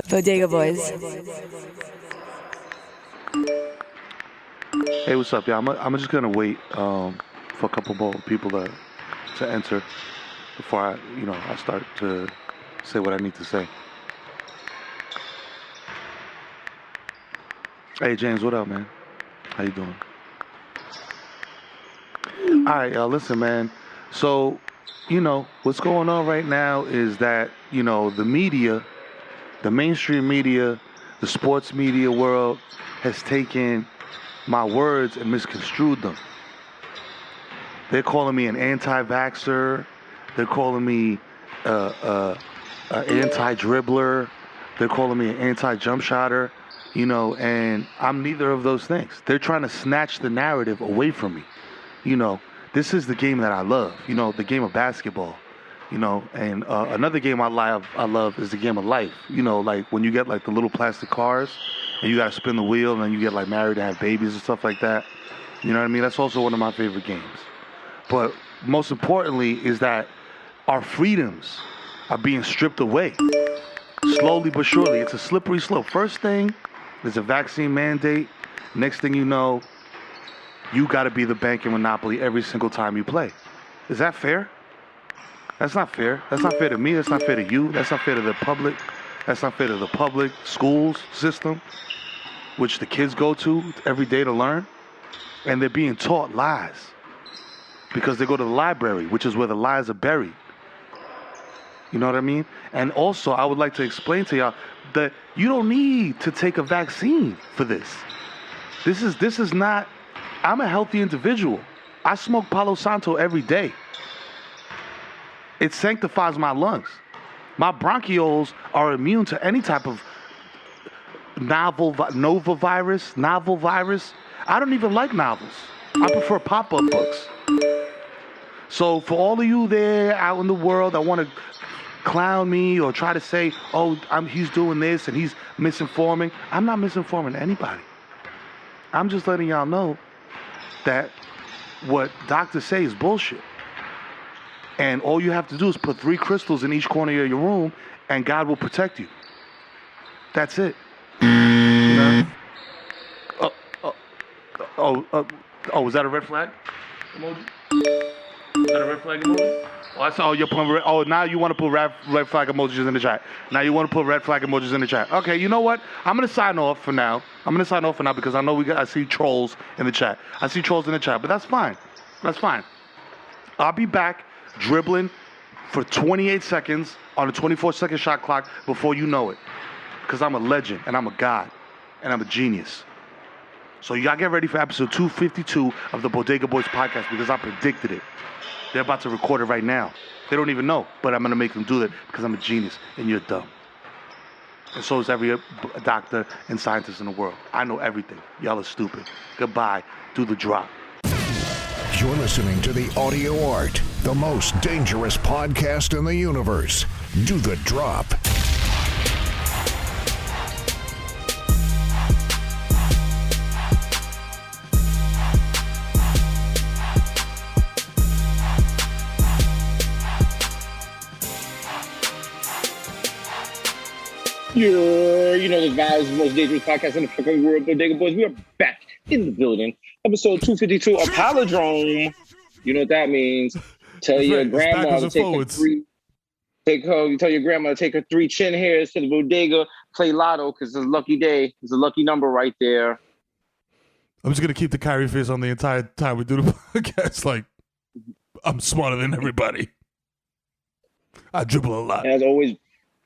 Bodega Boys. Hey, what's up, y'all? I'm just gonna wait for a couple more people to enter before I start to say what I need to say. Hey, James, what up, man? How you doing? All right, y'all. Listen, man. So, what's going on right now is that the media, the mainstream media, the sports media world has taken my words and misconstrued them. They're calling me an anti-vaxxer. They're calling me an anti-dribbler. They're calling me an anti-jump shotter, and I'm neither of those things. They're trying to snatch the narrative away from me. This is the game that I love, the game of basketball, and another game I love is the game of life, like when you get like the little plastic cars and you got to spin the wheel and then you get like married and have babies and stuff like that. You know what I mean? That's also one of my favorite games. But most importantly is that our freedoms are being stripped away. Slowly but surely. It's a slippery slope. First thing, there's a vaccine mandate. Next thing you know, you got to be the banking monopoly every single time you play. Is that fair? That's not fair. That's not fair to me. That's not fair to you. That's not fair to the public. That's not fair to the public schools system, which the kids go to every day to learn. And they're being taught lies because they go to the library, which is where the lies are buried. You know what I mean? And also, I would like to explain to y'all that you don't need to take a vaccine for this. This is not, I'm a healthy individual. I smoke Palo Santo every day. It sanctifies my lungs. My bronchioles are immune to any type of novel virus. I don't even like novels. I prefer pop-up books. So for all of you there out in the world that want to clown me or try to say, oh, he's doing this and he's misinforming, I'm not misinforming anybody. I'm just letting y'all know that what doctors say is bullshit. And all you have to do is put 3 crystals in each corner of your room and God will protect you. That's it. Was that a red flag emoji? Is that a red flag emoji? Oh, I saw you're putting red. Oh, now you want to put red flag emojis in the chat. Now you want to put red flag emojis in the chat. Okay, you know what? I'm going to sign off for now. Because I know I see trolls in the chat. But that's fine. I'll be back dribbling for 28 seconds on a 24-second shot clock before you know it. Because I'm a legend, and I'm a god, and I'm a genius. So y'all get ready for episode 252 of the Bodega Boys podcast because I predicted it. They're about to record it right now. They don't even know, but I'm going to make them do it because I'm a genius and you're dumb. And so is every doctor and scientist in the world. I know everything. Y'all are stupid. Goodbye. Do the drop. You're listening to The Audio Art, the most dangerous podcast in the universe. Do the drop. The vibes, the most dangerous podcast in the fucking world, Bodega Boys. We are back in the building. Episode 252 of Palindrome. You know what that means. Tell your grandma to tell your grandma to take her 3 chin hairs to the bodega, play lotto, because it's a lucky day. It's a lucky number right there. I'm just going to keep the Kyrie face on the entire time we do the podcast. Like, I'm smarter than everybody. I dribble a lot. As always,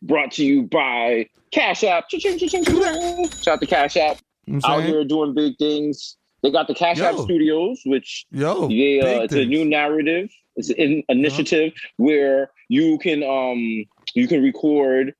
brought to you by Cash App. Shout out to Cash App. Out here doing big things. They got the Cash App Studios, which it's a new narrative. It's an initiative where you can record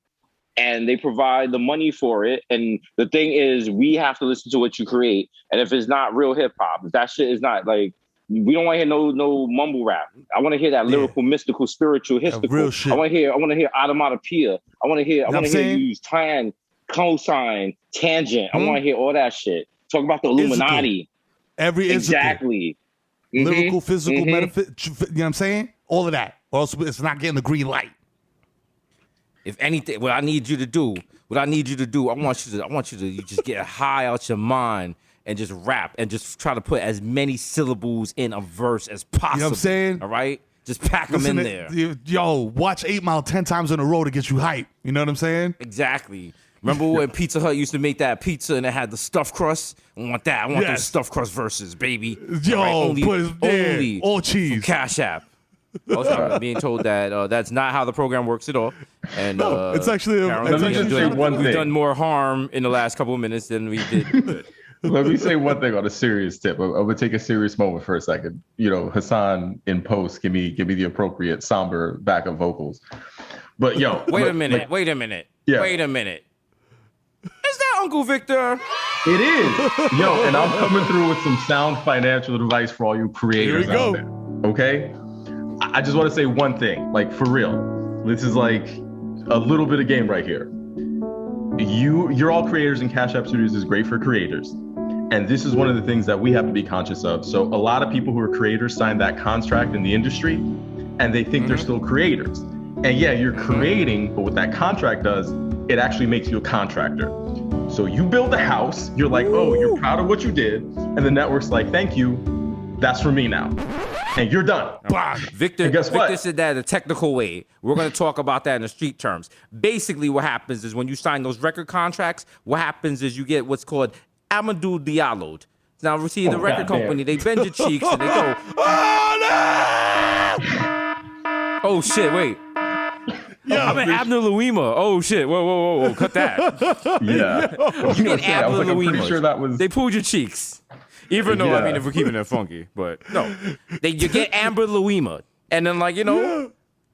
and they provide the money for it. And the thing is, we have to listen to what you create. And if it's not real hip hop, if that shit is not like, we don't want to hear no mumble rap. I want to hear that lyrical, mystical, spiritual, hystical. Real shit. I want to hear automatopoeia. I want to hear you use tan, cosine, tangent. I want to hear all that shit. Talk about the Illuminati. Exactly. Lyrical, physical, metaphysical. You know what I'm saying? All of that. Or else it's not getting the green light. If anything, what I need you to do, I want you to just get high out your mind and just rap and just try to put as many syllables in a verse as possible. You know what I'm saying? All right? Just pack them in there. Yo, watch 8 Mile 10 times in a row to get you hype. You know what I'm saying? Exactly. Remember when Pizza Hut used to make that pizza and it had the stuffed crust? I want that. I want those stuffed crust verses, baby. Yo, only all cheese. Cash App. Also, I'm being told that that's not how the program works at all. And no, it's actually we've done more harm in the last couple of minutes than we did good. Let me say one thing on a serious tip. I'm gonna take a serious moment for a second. You know, Hasan in post, give me the appropriate somber backup vocals. But yo, wait a minute. Yeah. Wait a minute. Is that Uncle Victor? It is. Yo, and I'm coming through with some sound financial advice for all you creators out there. Okay? I just want to say one thing, like for real. This is like a little bit of game right here. You're all creators, and Cash App Studios is great for creators. And this is one of the things that we have to be conscious of. So a lot of people who are creators sign that contract in the industry and they think they're still creators. And yeah, you're creating, but what that contract does, it actually makes you a contractor. So you build a house, you're like, oh, you're proud of what you did. And the network's like, thank you, that's for me now. And you're done. Victor said that in a technical way. We're going to talk about that in the street terms. Basically, what happens is when you sign those record contracts, what happens is you get what's called Amadou Diallo'd. Now, see, the record company, they bend your cheeks and they go, oh, shit, wait. Yeah, I'm an Abner Louima. Oh, shit. Whoa. Cut that. Yeah. You get Abner I'm pretty sure that was... They pulled your cheeks. Even though, I mean, if we're keeping it funky. But, no. You get Amber Louima. And then, like,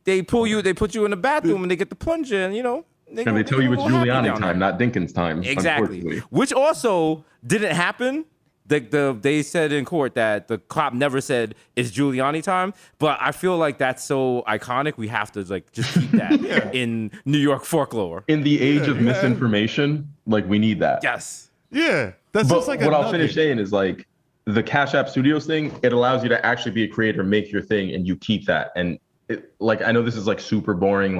they put you in the bathroom and they get the plunger and, they tell you it's Giuliani time, not Dinkins time. Exactly. Which also didn't happen. They said in court that the cop never said it's Giuliani time, but I feel like that's so iconic. We have to just keep that in New York folklore. In the age of misinformation, we need that. Yes. Yeah. That's just like what I'll finish saying is the Cash App Studios thing. It allows you to actually be a creator, make your thing, and you keep that. And I know this is super boring,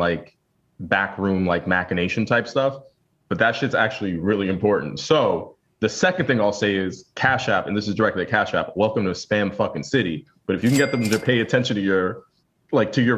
backroom machination type stuff, but that shit's actually really important. So the second thing I'll say is Cash App, and this is directly at Cash App, welcome to spam fucking city. But if you can get them to pay attention to your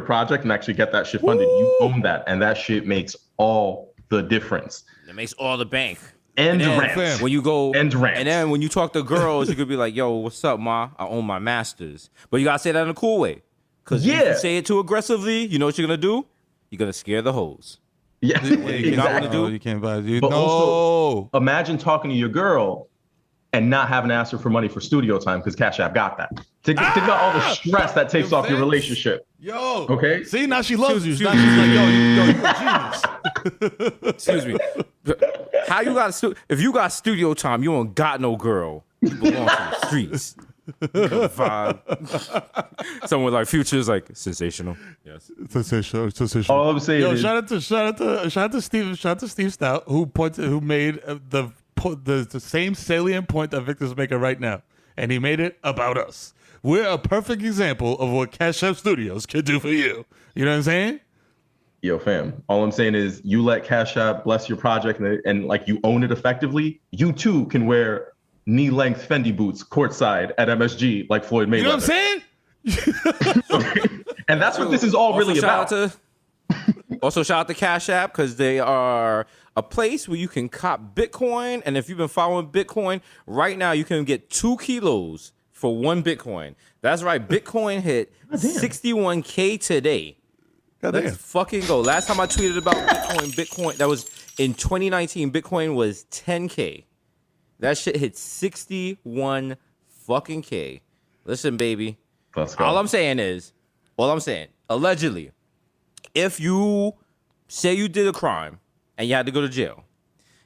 project and actually get that shit funded, you own that. And that shit makes all the difference. It makes all the bank. And rent. When you go and rent. And then when you talk to girls, you could be like, yo, what's up, ma? I own my masters. But you gotta say that in a cool way. Because if you say it too aggressively, you know what you're gonna do? You're gonna scare the hoes. Yeah, exactly. You can't buy it. But also, imagine talking to your girl and not having to ask her for money for studio time because Cash App got that. Think about all the stress that takes off your relationship. Yo. Okay. See, now she loves you. Now she's like, yo, you're a genius. Excuse me. How you got if you got studio time, you don't got no girl. You belong to the streets. Someone like Future is sensational. Yes, sensational. All I'm saying is, shout out to Steve Stout who made the same salient point that Victor's making right now, and he made it about us. We're a perfect example of what Cash App Studios can do for you. You know what I'm saying? Yo, fam. All I'm saying is, you let Cash App bless your project, and you own it effectively. You too can wear knee-length Fendi boots courtside at MSG like Floyd Mayweather. You know what I'm saying? And that's what this is all really about. Also, shout out to Cash App because they are a place where you can cop Bitcoin. And if you've been following Bitcoin, right now you can get 2 kilos for 1 Bitcoin. That's right. Bitcoin hit 61K today. Let's fucking go. Last time I tweeted about Bitcoin, that was in 2019. Bitcoin was 10K. That shit hit 61 fucking K. Listen, baby. Let's go. All I'm saying, allegedly, if you say you did a crime and you had to go to jail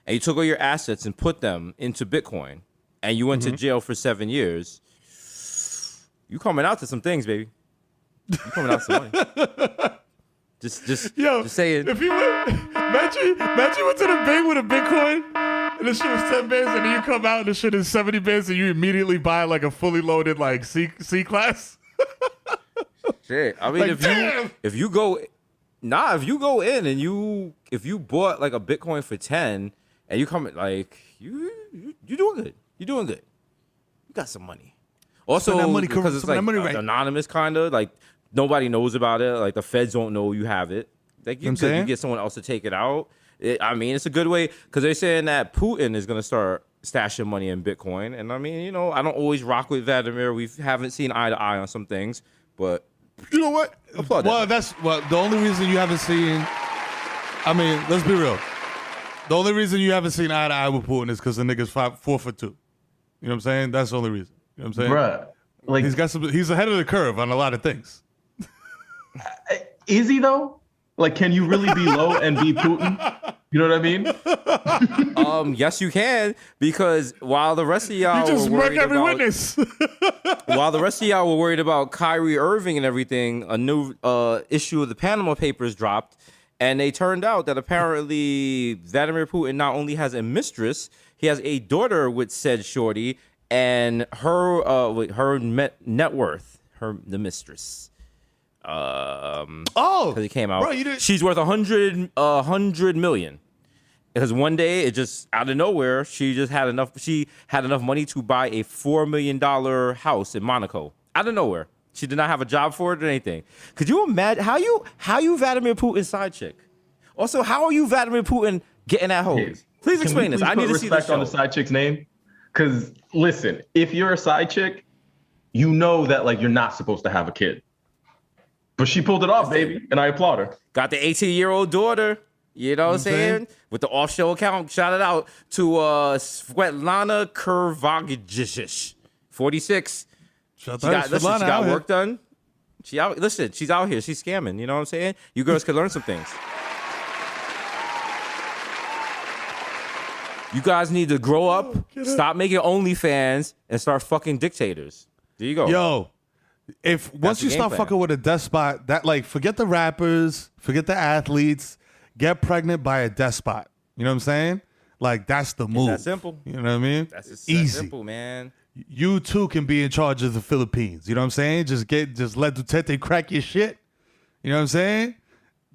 and you took all your assets and put them into Bitcoin and you went to jail for 7 years, you coming out to some things, baby. You coming out to some money. Just saying. If you imagine you went to the bank with a Bitcoin and this shit was 10 bands and then you come out and this shit is 70 bands and you immediately buy a fully loaded C class. Shit. I mean, if you go Nah, if you go in and if you bought like a Bitcoin for 10 and you come like you doing good. You're doing good. You got some money. Also, that money, because it's like right. anonymous kind of, like nobody knows about it. Like the feds don't know you have it. Like you get someone else to take it out. I mean, it's a good way because they're saying that Putin is going to start stashing money in Bitcoin. And I mean, you know, I don't always rock with Vladimir. We haven't seen eye to eye on some things, but you know what? The only reason you haven't seen, I mean, let's be real. The only reason you haven't seen eye to eye with Putin is because the nigga's 4'2". You know what I'm saying? That's the only reason. You know what I'm saying? Bruh. Like, he's ahead of the curve on a lot of things. Is he though? Like, can you really be low and be Putin? You know what I mean? Yes, you can, because while the rest of y'all you just were murk every witness. While the rest of y'all were worried about Kyrie Irving and everything, a new issue of the Panama Papers dropped, and they turned out that apparently Vladimir Putin not only has a mistress, he has a daughter with said shorty, and her net worth, the mistress. Because it came out. Bro, she's worth $100 million. Because one day, it just out of nowhere, she had enough money to buy a $4 million house in Monaco. Out of nowhere, she did not have a job for it or anything. Could you imagine how you Vladimir Putin's side chick? Also, how are you Vladimir Putin getting at hoes? Please explain this. I need to see this show. On the side chick's name. Because listen, if you're a side chick, you know that like you're not supposed to have a kid. But she pulled it off, baby, and I applaud her. Got the 18-year-old daughter, you know what I'm saying? With the offshore account, shout it out to Svetlana Kurvagic, 46. She got work done. She's out here. She's scamming, you know what I'm saying? You girls could learn some things. You guys need to grow up, stop making OnlyFans, and start fucking dictators. There you go. Yo. Once you start fucking with a despot, that like forget the rappers, forget the athletes, get pregnant by a despot. You know what I'm saying? Like that's the move. It's that simple. You know what I mean? That's easy. That simple, man. You too can be in charge of the Philippines. You know what I'm saying? Just let Duterte crack your shit. You know what I'm saying?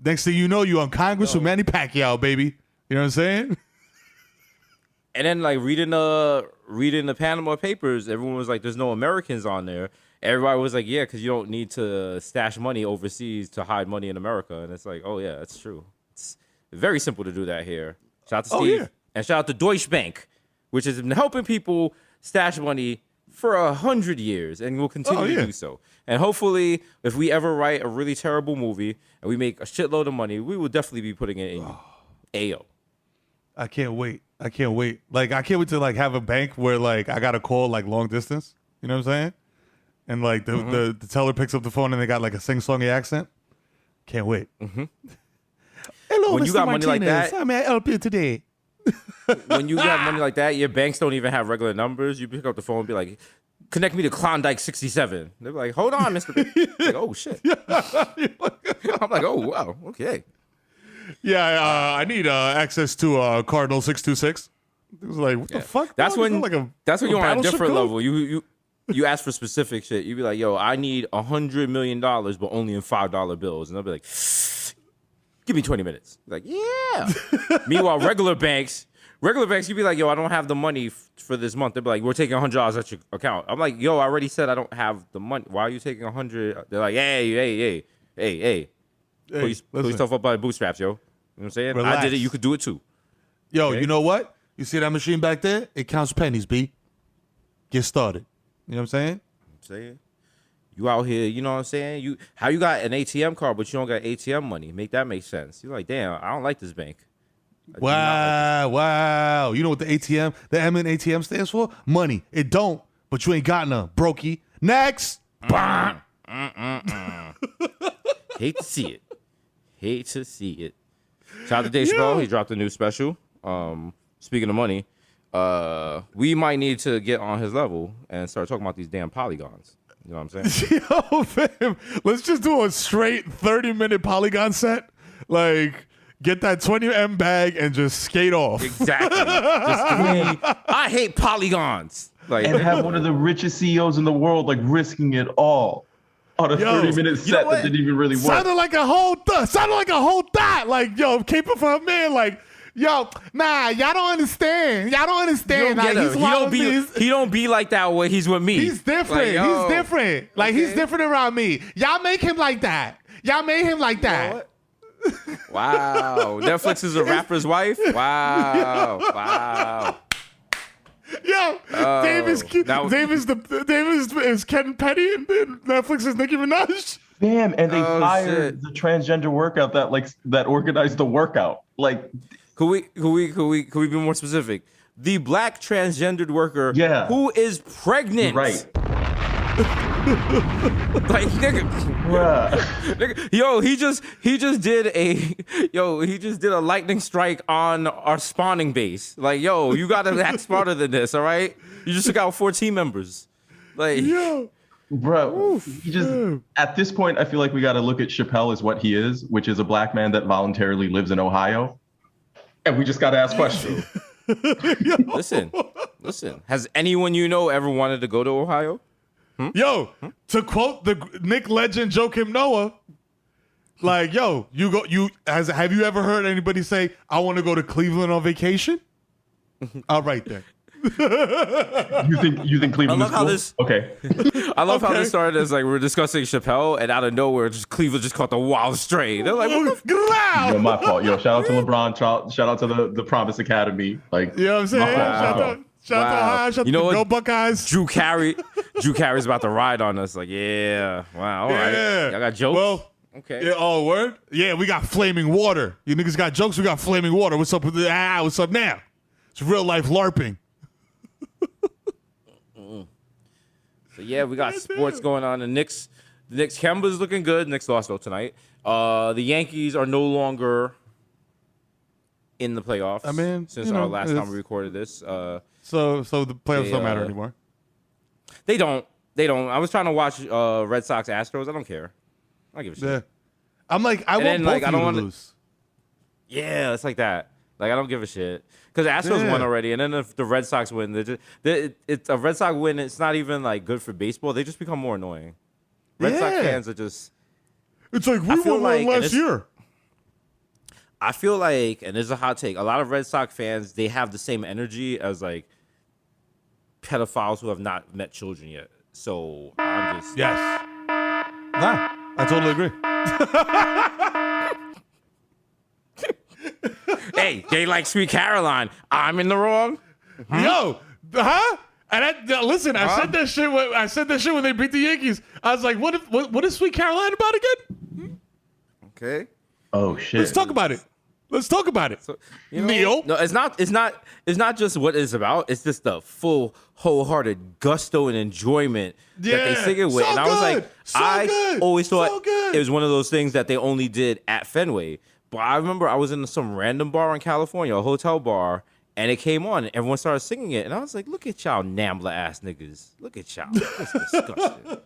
Next thing you know, you on Congress with Manny Pacquiao, baby. You know what I'm saying? And then like reading the Panama Papers, everyone was like, "There's no Americans on there." Everybody was like, yeah, because you don't need to stash money overseas to hide money in America. And it's like, oh, yeah, that's true. It's very simple to do that here. Shout out to Steve. And shout out to Deutsche Bank, which has been helping people stash money for 100 years and will continue to do so. And hopefully, if we ever write a really terrible movie and we make a shitload of money, we will definitely be putting it in AO. I can't wait. Like, I can't wait to, like, have a bank where, like, I got to call, like, long distance. You know what I'm saying? And like the teller picks up the phone and they got like a sing-songy accent. Can't wait. Mm-hmm. Hello, when Mr. you got Martinez. money like that, how may I help you today? When you got money like that, your banks don't even have regular numbers. You pick up the phone and be like, connect me to Klondike 67. They're like, hold on, Mr. Like, oh, shit. I'm like, oh, wow, okay. Yeah, I need access to Cardinal 626. It was like, what the fuck? That's when you're on a different code? level. You ask for specific shit. You be like, yo, I need $100 million, but only in $5 bills. And they'll be like, give me 20 minutes. Like, yeah. Meanwhile, regular banks, you be like, yo, I don't have the money for this month. They'll be like, we're taking $100 at your account. I'm like, yo, I already said I don't have the money. Why are you taking 100? They're like, hey. Pull yourself up by the bootstraps, yo. You know what I'm saying? Relax. I did it. You could do it too. Yo, okay? You know what? You see that machine back there? It counts pennies, B. Get started. You know what I'm saying? You out here, you know what I'm saying? How you got an ATM card, but you don't got ATM money? Make that make sense. You're like, damn, I don't like this bank. Wow. You know what the M in ATM stands for? Money. It don't, but you ain't got none. Brokey. Next. Hate to see it. Shout out to Dave Chappelle. He dropped a new special. Speaking of money, we might need to get on his level and start talking about these damn polygons. You know what I'm saying? Yo, fam, let's just do a straight 30-minute polygon set. Like, get that 20M bag and just skate off. Exactly. I hate polygons. Like, and have one of the richest CEOs in the world, like, risking it all. on a 30-minute set that didn't even really work. Sounded like a whole thought. Like, yo, keep it for a man. Like, yo, nah, y'all don't understand. Y'all don't understand. Like, he don't be like that when he's with me. He's different. Like, he's different. Like, he's different around me. Y'all make him like that. Y'all made him like that. Wow. Netflix is a rapper's wife? Wow. Yo, Davis is Ken Petty and Netflix is Nicki Minaj. Damn, and they fired the transgender workout that organized the workout. Like, could we be more specific? The black transgendered worker who is pregnant. Right. Like, nigga, he just did a lightning strike on our spawning base. Like, yo, you gotta act smarter than this, all right? You just took out 4 team members. Like, bro, at this point, I feel like we got to look at Chappelle as what he is, which is a black man that voluntarily lives in Ohio, and we just got to ask questions. Listen. Has anyone you know ever wanted to go to Ohio? Yo, to quote the Nick legend Joakim Noah, like, yo, have you ever heard anybody say, I want to go to Cleveland on vacation? All right then. You think Cleveland is cool? Okay. I love how this started as like we're discussing Chappelle, and out of nowhere, just Cleveland just caught the wild stray. They're like, yo, my fault. Yo, shout out to LeBron. Shout out to the Promise Academy. Like, you know what I'm saying? Shout out to Ohio. Shout out to Go Buckeyes. Drew Carey's about to ride on us. Like, yeah. Wow. All right. Y'all got jokes? Well, okay. Yeah, oh, word? Yeah, we got flaming water. You niggas got jokes? We got flaming water. What's up with what's up now? It's real life LARPing. So, yeah, we got sports going on. The Knicks Kemba's looking good. Knicks lost, though, tonight. The Yankees are no longer in the playoffs. I mean, since our last time we recorded this. So the playoffs don't matter anymore. They don't. I was trying to watch Red Sox Astros. I don't care. I don't give a shit. Yeah. I'm like, I want both of you to lose. Yeah, it's like that. Like, I don't give a shit. Because the Astros won already, and then if the Red Sox win, it's a Red Sox win. It's not even like good for baseball. They just become more annoying. Red Sox fans are just. It's like we won last year. I feel like, and this is a hot take, a lot of Red Sox fans, they have the same energy as like pedophiles who have not met children yet. So I'm just yes. Nah, I totally agree. Hey, they like Sweet Caroline. I'm in the wrong. Yo, And listen, I said that shit. I said that shit when they beat the Yankees. I was like, what is Sweet Caroline about again? Okay. Oh shit. Let's talk about it. So, Neil. No, it's not just what it's about. It's just the full, wholehearted gusto and enjoyment that they sing it with. So and I was like, I always thought it was one of those things that they only did at Fenway. But I remember I was in some random bar in California, a hotel bar, and it came on, and everyone started singing it. And I was like, look at y'all Nambla ass niggas. Look at y'all. That's disgusting.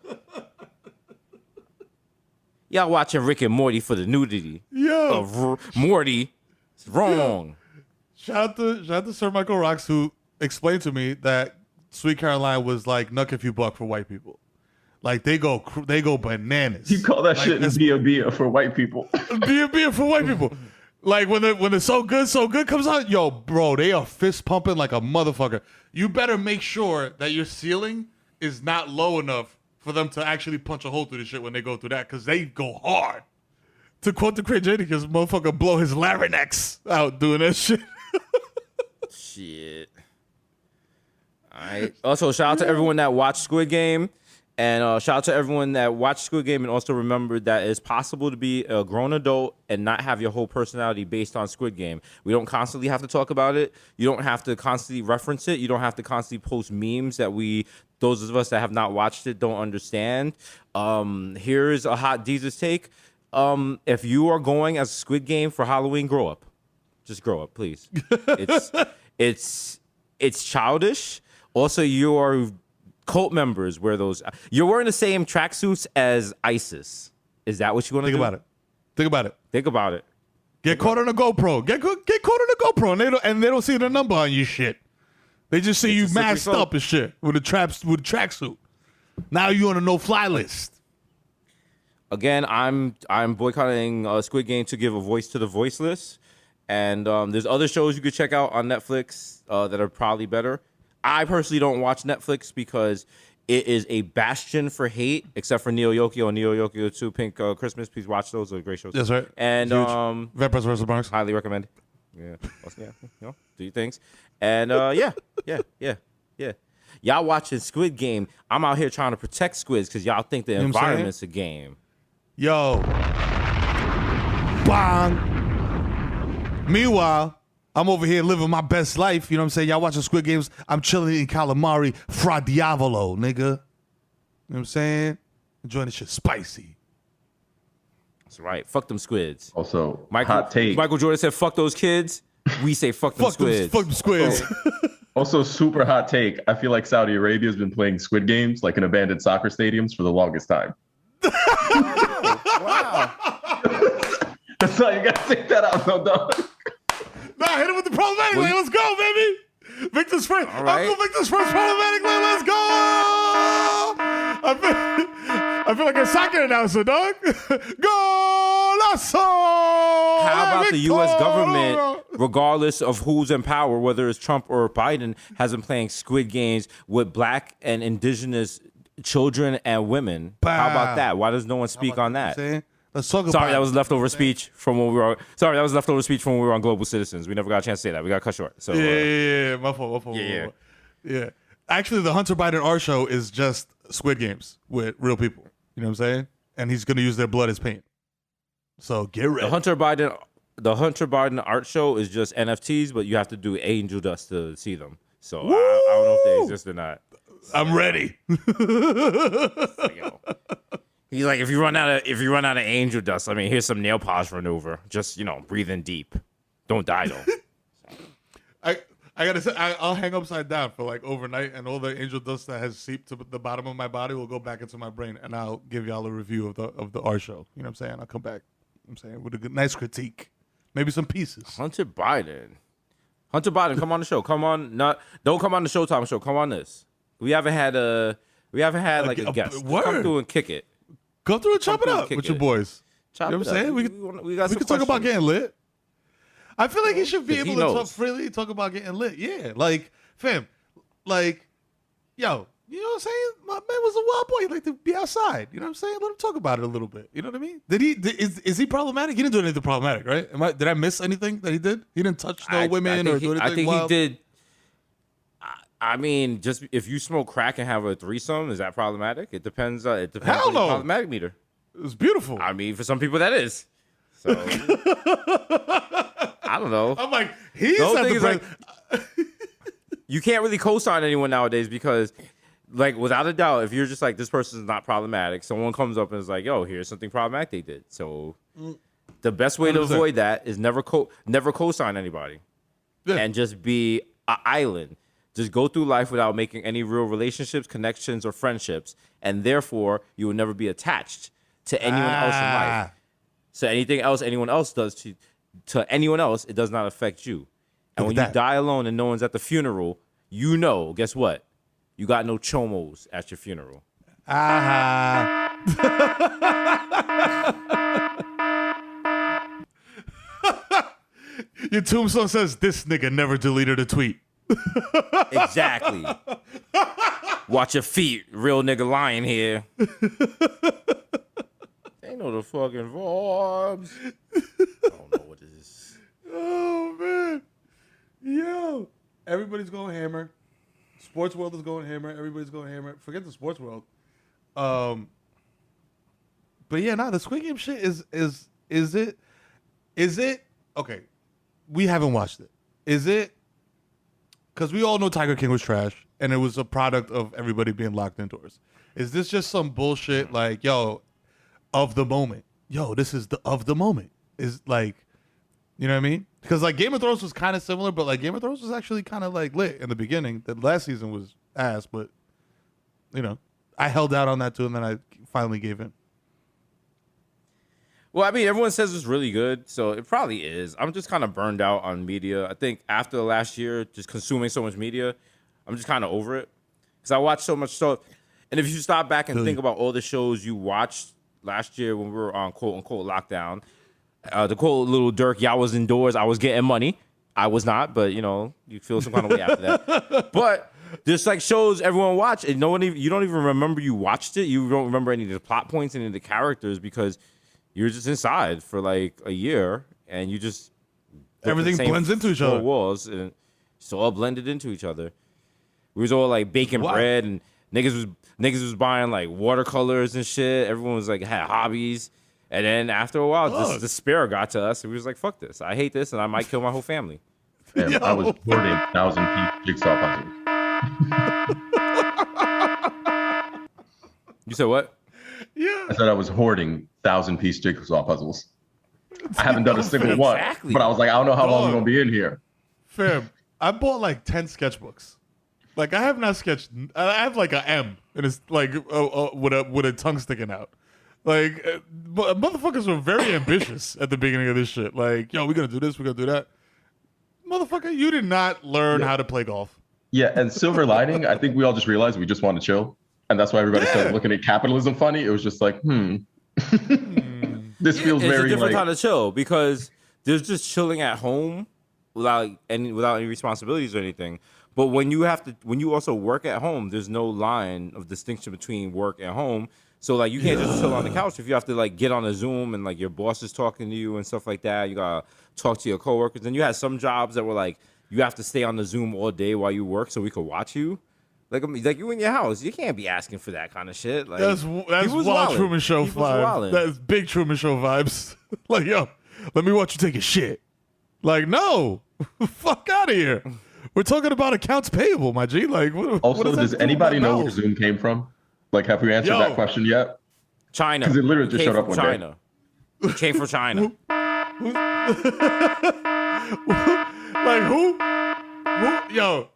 Y'all watching Rick and Morty for the nudity of Morty. It's wrong. Shout out to Sir Michael Rocks, who explained to me that Sweet Caroline was like Nuck If You Buck for white people. Like they go bananas. You call that shit Bia for white people. Bia for white people. Like when the so good comes out, yo, bro, they are fist pumping like a motherfucker. You better make sure that your ceiling is not low enough for them to actually punch a hole through the shit when they go through that, because they go hard. To quote the Craig Jadakiss, motherfucker blow his larynx out doing that shit. Shit. All right. Also, shout out to everyone that watched Squid Game. And shout out to everyone that watched Squid Game and also remembered that it's possible to be a grown adult and not have your whole personality based on Squid Game. We don't constantly have to talk about it. You don't have to constantly reference it. You don't have to constantly post memes that those of us that have not watched it don't understand. Here's a hot Desus take. If you are going as a Squid Game for Halloween, grow up. Just grow up, please. It's childish. Also, you are cult members wear those. You're wearing the same tracksuits as ISIS. Is that what you want to do? Think about it. Get caught on a GoPro. Get caught on a GoPro, and they don't see the number on your shit. They just see you masked up and shit with a tracksuit. Now you on a no-fly list. Again, I'm boycotting Squid Game to give a voice to the voiceless. And there's other shows you could check out on Netflix that are probably better. I personally don't watch Netflix because it is a bastion for hate, except for Neo Yokio and Neo Yokio 2 Pink Christmas. Please watch those. They're great shows. That's right. And Vampires vs. Bronx. highly recommend. Yeah. Do your things. And yeah. Y'all watching Squid Game. I'm out here trying to protect squids because y'all think the environment's a game. Yo. Bang. Meanwhile, I'm over here living my best life. You know what I'm saying? Y'all watching Squid Games. I'm chilling in calamari fra diavolo, nigga. You know what I'm saying? Enjoying this shit spicy. That's right. Fuck them squids. Also, hot take. Michael Jordan said, fuck those kids. We say, fuck them squids. Fuck them squids. Also, super hot take. I feel like Saudi Arabia has been playing Squid Games like in abandoned soccer stadiums for the longest time. Wow. That's all you got to take that out, no dog. Nah, hit him with the problematic lane. Let's go, baby. Victor's first. All right. Uncle Victor's first problematic lane. Let's go. I feel like a soccer announcer, dog. Golazo. How about the U.S. government, regardless of who's in power, whether it's Trump or Biden, has been playing Squid Games with black and indigenous children and women? How about that? Why does no one speak on that? Let's talk about. Sorry, that was leftover speech from when we were. Sorry, that was leftover speech from when we were on Global Citizens. We never got a chance to say that. We got cut short. So yeah. My fault. Yeah. Actually, the Hunter Biden art show is just Squid Games with real people. You know what I'm saying? And he's gonna use their blood as paint. So get ready. The Hunter Biden art show is just NFTs, but you have to do angel dust to see them. So I don't know if they exist or not. I'm ready. He's like, if you run out of angel dust, I mean, here's some nail polish maneuver. Just breathe in deep. Don't die though. I gotta say, I'll hang upside down for like overnight, and all the angel dust that has seeped to the bottom of my body will go back into my brain, and I'll give y'all a review of the art show. You know what I'm saying? I'll come back. I'm saying with a nice critique, maybe some pieces. Hunter Biden, come on the show. Come on, don't come on the Showtime show. Come on this. We haven't had like a guest. Come through and kick it. Come through and chop it up with your boys. You know what I'm saying? We can talk about getting lit. I feel like he should be able to talk freely, talk about getting lit. Yeah, like, fam, like, yo, you know what I'm saying? My man was a wild boy. He liked to be outside. You know what I'm saying? Let him talk about it a little bit. You know what I mean? Is he problematic? He didn't do anything problematic, right? Did I miss anything that he did? He didn't touch no women or do anything I think wild? he did. I mean, just if you smoke crack and have a threesome, is that problematic? It depends. It depends Hell on no. the problematic meter. It was beautiful. I mean, for some people that is. So I don't know. I'm like, he's at the like, you can't really co-sign anyone nowadays because, like, without a doubt, if you're just like, this person is not problematic, someone comes up and is like, yo, here's something problematic they did. So the best way 100%. To avoid that is never co-sign anybody and just be an island. Just go through life without making any real relationships, connections, or friendships, and therefore you will never be attached to anyone else in life. So anything else anyone else does to anyone else, it does not affect you. And when you die alone and no one's at the funeral, guess what? You got no chomos at your funeral. Your tombstone says, this nigga never deleted a tweet. Exactly. Watch your feet, real nigga lying here. Ain't no the fucking vibes. I don't know what this is. Oh man, yo, everybody's going hammer. Sports world is going hammer. Everybody's going hammer. Forget the sports world. But yeah, the Squid Game shit is it okay? We haven't watched it. Is it? Because we all know Tiger King was trash, and it was a product of everybody being locked indoors. Is this just some bullshit like, yo, of the moment? Yo, this is of the moment. Is like, you know what I mean? Because like Game of Thrones was kind of similar, but like Game of Thrones was actually kind of like lit in the beginning. The last season was ass, but I held out on that too, and then I finally gave in. Well, I mean, everyone says it's really good, so it probably is. I'm just kind of burned out on media. I think after the last year, just consuming so much media, I'm just kind of over it. Because I watch so much stuff. And if you stop back and think about all the shows you watched last year when we were on quote unquote lockdown. The quote little Dirk, y'all was indoors. I was getting money. I was not, but you feel some kind of way after that. But there's like shows everyone watch, and you don't even remember you watched it. You don't remember any of the plot points, any of the characters, because you're just inside for like a year, and you just everything blends into each other. Walls, and it's all blended into each other. We was all like baking bread, and niggas was buying like watercolors and shit. Everyone was like had hobbies. And then after a while, this despair got to us, and we was like, "Fuck this! I hate this, and I might kill my whole family." Damn, I was hoarding 1,000-piece jigsaw puzzles. You said what? Yeah, I said I was hoarding 1,000-piece jigsaw puzzles. I haven't done a single one, but I was like, I don't know how long I'm gonna be in here. Fam, I bought like 10 sketchbooks. Like I have not sketched. I have like a M, and it's like with a tongue sticking out. Like, motherfuckers were very ambitious at the beginning of this shit. Like, yo, we're going to do this, we're going to do that. Motherfucker, you did not learn how to play golf. Yeah, and silver lining, I think we all just realized we just want to chill. And that's why everybody started looking at capitalism funny. It was just like, this feels it's very a different like... time to chill, because there's just chilling at home without any responsibilities or anything. But when you also work at home, there's no line of distinction between work and home. So like you can't just chill on the couch. If you have to like get on a Zoom and like your boss is talking to you and stuff like that, you gotta talk to your coworkers. And you had some jobs that were like you have to stay on the Zoom all day while you work so we could watch you. Like you in your house, you can't be asking for that kind of shit. Like that's wild Truman Show vibes. That's big Truman Show vibes. Like yo, let me watch you take a shit. Like no, fuck out of here. We're talking about accounts payable, my G. Like also, does anybody know where Zoom came from? Like, have we answered that question yet? China. Because it literally just showed up one China. Day. It came from China. Like, who? Yo,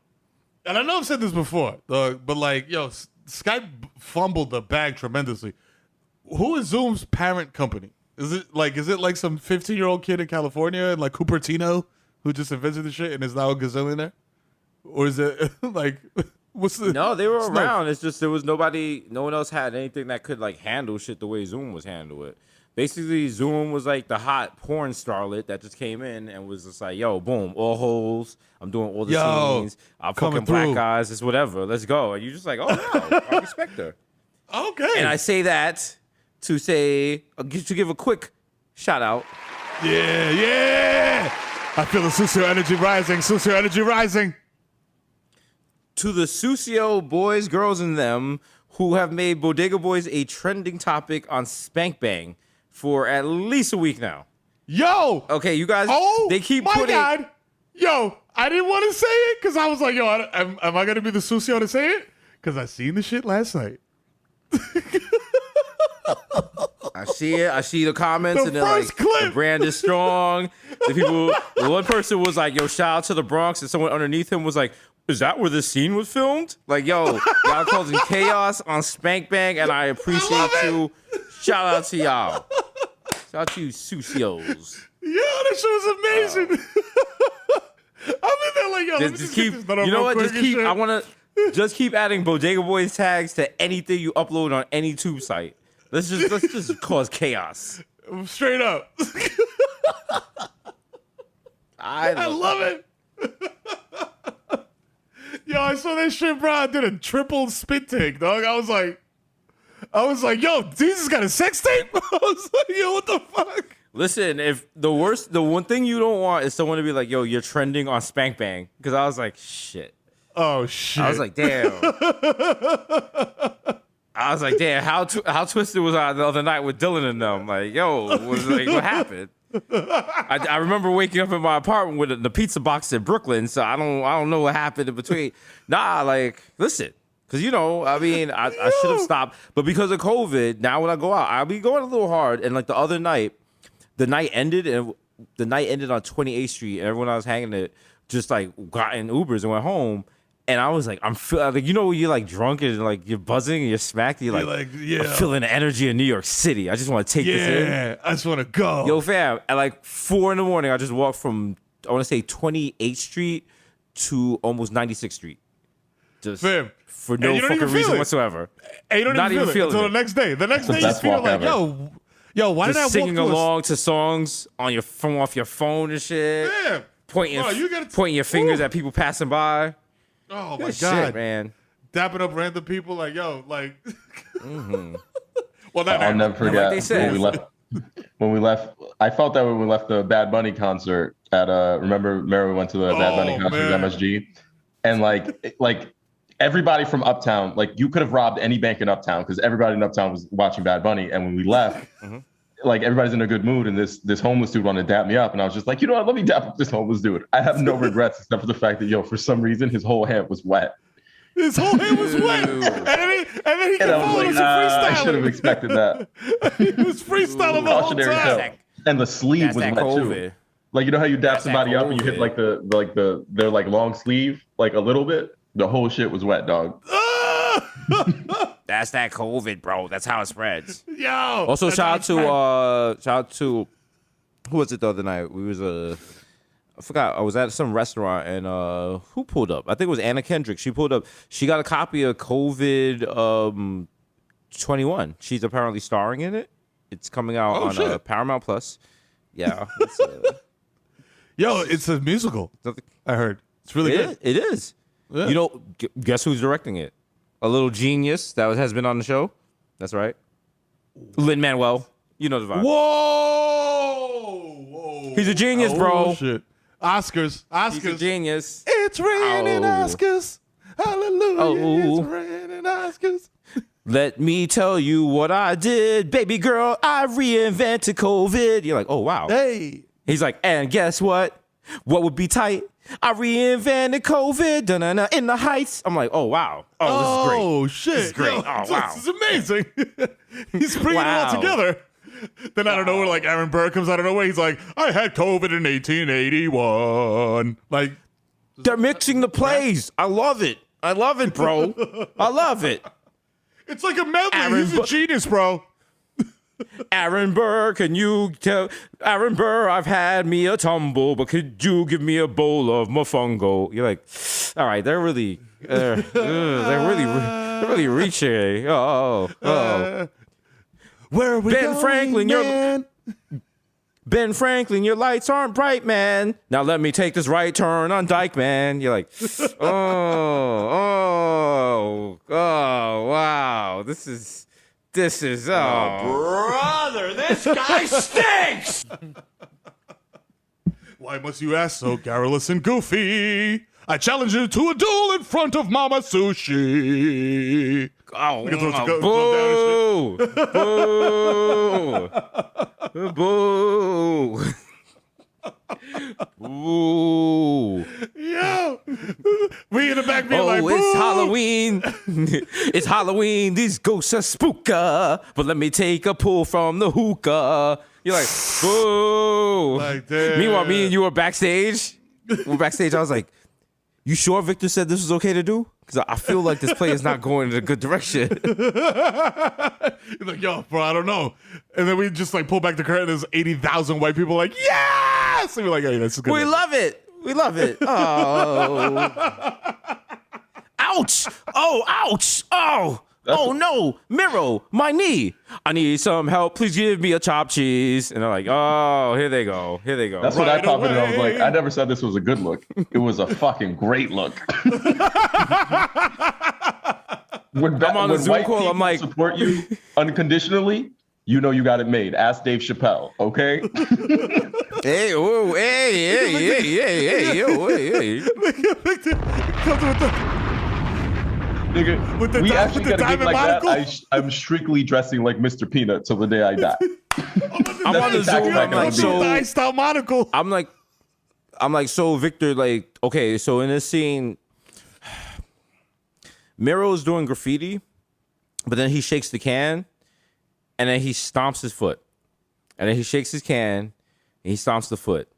and I know I've said this before, but like, yo, Skype fumbled the bag tremendously. Who is Zoom's parent company? Is it like some 15-year-old kid in California and like Cupertino who just invented the shit and is now a gazillionaire? Or is it like... No, they were around. It's just there was no one else had anything that could like handle shit the way Zoom was handling it. Basically, Zoom was like the hot porn starlet that just came in and was just like, yo, boom, all holes. I'm doing all the scenes. I'm fucking black guys. It's whatever. Let's go. And you're just like, oh, no, I respect her. Okay. And I say that to give a quick shout out. Yeah. I feel the Susio energy rising. To the Susio boys, girls, and them who have made Bodega Boys a trending topic on Spank Bang for at least a week now. Yo! Okay, you guys, they keep my putting... God. Yo, I didn't want to say it because I was like, yo, am I going to be the Susio to say it? Because I seen the shit last night. I see it. I see the comments, and they're like, clip. The brand is strong. One person was like, yo, shout out to the Bronx, and someone underneath him was like, is that where this scene was filmed? Like, yo, y'all causing chaos on Spank Bang, and I appreciate you. Shout out to y'all. Shout out to you, Susios. Yo, this shit was amazing. I'm in there like, yo, let me just keep, you know what? I want to just keep adding Bodega Boys tags to anything you upload on any tube site. Let's just cause chaos. Straight up. I love it. Yo, I saw that shit, bro. I did a triple spit take, dog. I was like, yo, Jesus got a sex tape? I was like, yo, what the fuck? Listen, if the one thing you don't want is someone to be like, yo, you're trending on Spank Bang. Because I was like, shit. Oh, shit. I was like, damn. How twisted was I the other night with Dylan and them? Like, yo, what happened? I remember waking up in my apartment with the pizza box in Brooklyn, so I don't know what happened in between. Nah, like, listen, because I should have stopped, but because of COVID, now when I go out, I'll be going a little hard. And like the other night, the night ended on 28th Street, and everyone I was hanging at just like got in Ubers and went home. And I was like, I'm feeling like, when you're like drunk and like you're buzzing and you're smacked, you're like, I'm feeling the energy of New York City. I just want to take this in. Yeah, I just want to go. Yo, fam, at like 4 a.m, I just walked from, I want to say 28th Street to almost 96th Street. Just Fam. for no you don't fucking even feel reason it. whatsoever. And you don't Not even even feel it feeling until it. the next day. The next day you best feel walk like, ever. yo, why Just did I singing walk through along to songs on your phone, off your phone and shit. Yeah. Pointing, Bro, you gotta pointing your fingers at people passing by. Oh my Good God, shit, man. dapping up random people like, yo, like. Well, I'll never forget they said. when we left. I felt that when we left the Bad Bunny concert at remember Mero went to the Bad Bunny concert at MSG, and like everybody from Uptown, like you could have robbed any bank in Uptown because everybody in Uptown was watching Bad Bunny. And when we left, like everybody's in a good mood, and this homeless dude wanted to dap me up, and I was just like, you know what, let me dap up this homeless dude. I have no regrets except for the fact that for some reason his whole hand was wet. His whole hand was wet, and then he And I was like, I should have expected that. He was freestyling the whole Cautionary time. tale. And the sleeve was wet too. Like, you know how you dap somebody up and you hit like their like long sleeve, like a little bit? The whole shit was wet, dog. That's that COVID, bro. That's how it spreads. Yo. Also, shout out to who was it the other night? I forgot. I was at some restaurant and who pulled up? I think it was Anna Kendrick. She pulled up. She got a copy of COVID 21. She's apparently starring in it. It's coming out on Paramount Plus. Yeah. It's a musical. I heard it's really good. It is. Yeah. You know, guess who's directing it? A little genius that has been on the show. That's right. Lin-Manuel. You know the vibe. Whoa. He's a genius, bro. Shit. Oscars. He's a genius. It's raining Oscars. Hallelujah. It's raining Oscars. Let me tell you what I did. Baby girl, I reinvented COVID. You're like, oh, wow. Hey. He's like, and guess what? What would be tight? I reinvented COVID da-na-na, in the Heights. I'm like, oh, wow. Oh, this is great. Oh, shit. This is great. Wow. This is amazing. He's bringing it all together. Then I don't know where like Aaron Burr comes out of nowhere. He's like, I had COVID in 1881. Like, they're mixing the plays. I love it. I love it, bro. I love it. It's like a medley. He's a genius, bro. Aaron Burr, can you tell Aaron Burr I've had me a tumble, but could you give me a bowl of mofongo? You're like, all right, they're really reaching. Where are we Ben going, Franklin, man? Ben Franklin, your lights aren't bright, man. Now let me take this right turn on Dyke, man. You're like, oh, wow. This is, brother, this guy stinks! Why must you ask so garrulous and goofy? I challenge you to a duel in front of Mama Sushi. Boo! Boo! Boo! Yo, we in the back being like, boo! It's Halloween. It's Halloween. These ghosts are spooka. But let me take a pull from the hookah. You're like, boo! Like, damn. Meanwhile, me and you were backstage. I was like, you sure Victor said this was okay to do? Because I feel like this play is not going in a good direction. He's like, yo, bro, I don't know. And then we just like pull back the curtain. There's 80,000 white people like, yes! And we're like, hey, this is good. We love it. Oh. Ouch. Oh, ouch. Oh no, Mero, my knee. I need some help. Please give me a chopped cheese. And they're like, oh, here they go. That's what I popped in. I was like, I never said this was a good look. It was a fucking great look. When I'm on the Zoom white call. I'm like, support you unconditionally. You know you got it made. Ask Dave Chappelle, okay? hey. Nigga, with the we actually with the got a gig like monocle? that. I'm strictly dressing like Mr. Peanut till the day I die. I'm on the Zoom. I'm like, so nice style monocle. I'm like, so Victor, like, okay, so in this scene, Mero's doing graffiti, but then he shakes the can, and then he stomps his foot, and then he shakes his can, and he stomps the foot,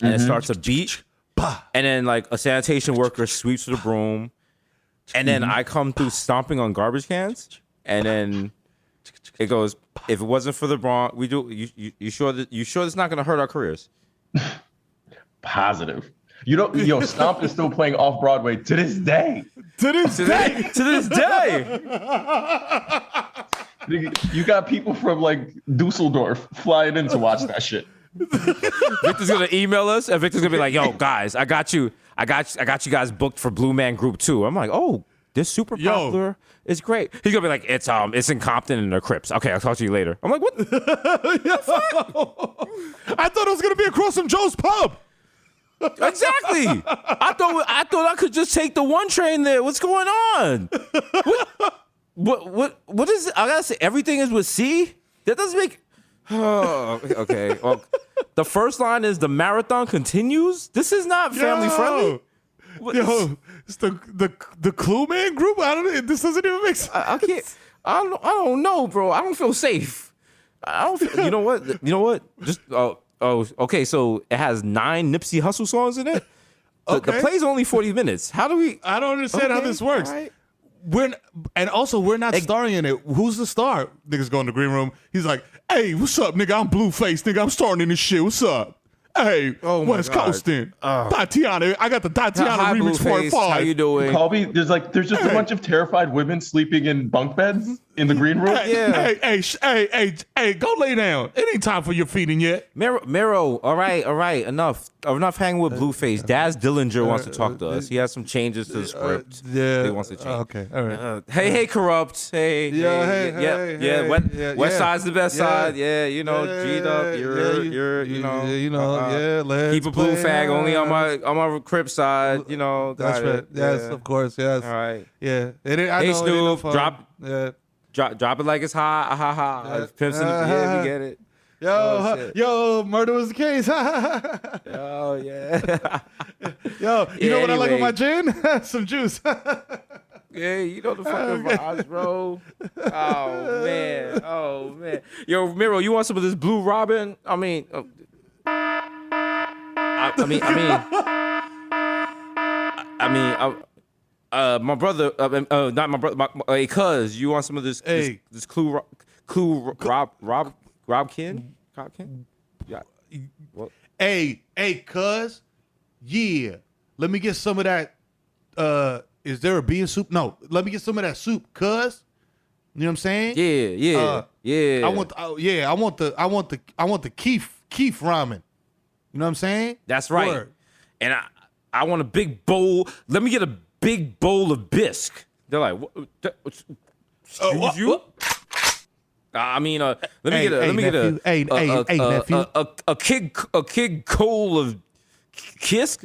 and it starts a beat, and then like a sanitation worker sweeps with a broom. And then I come through stomping on garbage cans, and then it goes, if it wasn't for the Bronx, we do. You sure that's not going to hurt our careers? Positive. You know, yo, Stomp is still playing off Broadway to this day. To this day. To this day. You got people from like Dusseldorf flying in to watch that shit. Victor's gonna email us, and Victor's gonna be like, "Yo, guys, I got you guys booked for Blue Man Group 2." I'm like, "Oh, this super popular is great." He's gonna be like, "It's in Compton and the Crips." Okay, I'll talk to you later. I'm like, "What?" I thought it was gonna be across from Joe's Pub. Exactly. I thought I could just take the one train there. What's going on? What is it? I gotta say, everything is with C? That doesn't make. Oh, okay. Well, the first line is the marathon continues. This is not family friendly. It's the Clue Man group. I don't know. This doesn't even make sense. I can't. I don't know, bro. I don't feel safe. I don't feel. You know what? Just okay. So it has 9 Nipsey Hussle songs in it. The play's only 40 minutes. How do we? I don't understand how this works. Right. We're not starring in it. Who's the star? Niggas go in the green room. He's like, "Hey, what's up, nigga? I'm Blueface, nigga. I'm starring in this shit. What's up? Hey, West Coastin'. Tatiana. I got the Tatiana Hi, remix for it. How you doing? Colby, there's just a bunch of terrified women sleeping in bunk beds in the green room. Hey, go lay down. It ain't time for your feeding yet. Mero, all right, enough hanging with Blueface. Daz Dillinger wants to talk to us. He has some changes to the script. He wants to change. Okay, all right. Hey, Corrupt. Hey, West Side's the best side. Yeah, G'd up. Keep a blue fag only on my Crip side. That's right. Yes, of course. Yes. All right. Yeah. Hey, Snoop, drop it like it's hot. Pimps in the we get it. Yo, murder was the case. Oh yeah. Yo, you know what I like with my gin? Some juice. Yeah, you know the fucking vibes, bro. Oh man. Yo, Mero, you want some of this Blue Robin? I mean, my brother, not my brother, my cuz, you want some of this? Hey, this Clue Rob Kin? Yeah. What? Hey, cuz, yeah. Let me get some of that. Is there a bean soup? No. Let me get some of that soup, cuz. You know what I'm saying? Yeah. I want the Keef ramen. You know what I'm saying? That's right. Word. And I want a big bowl. Let me get a big bowl of bisque. They're like, excuse you? Let me get a kid Cole of kiss.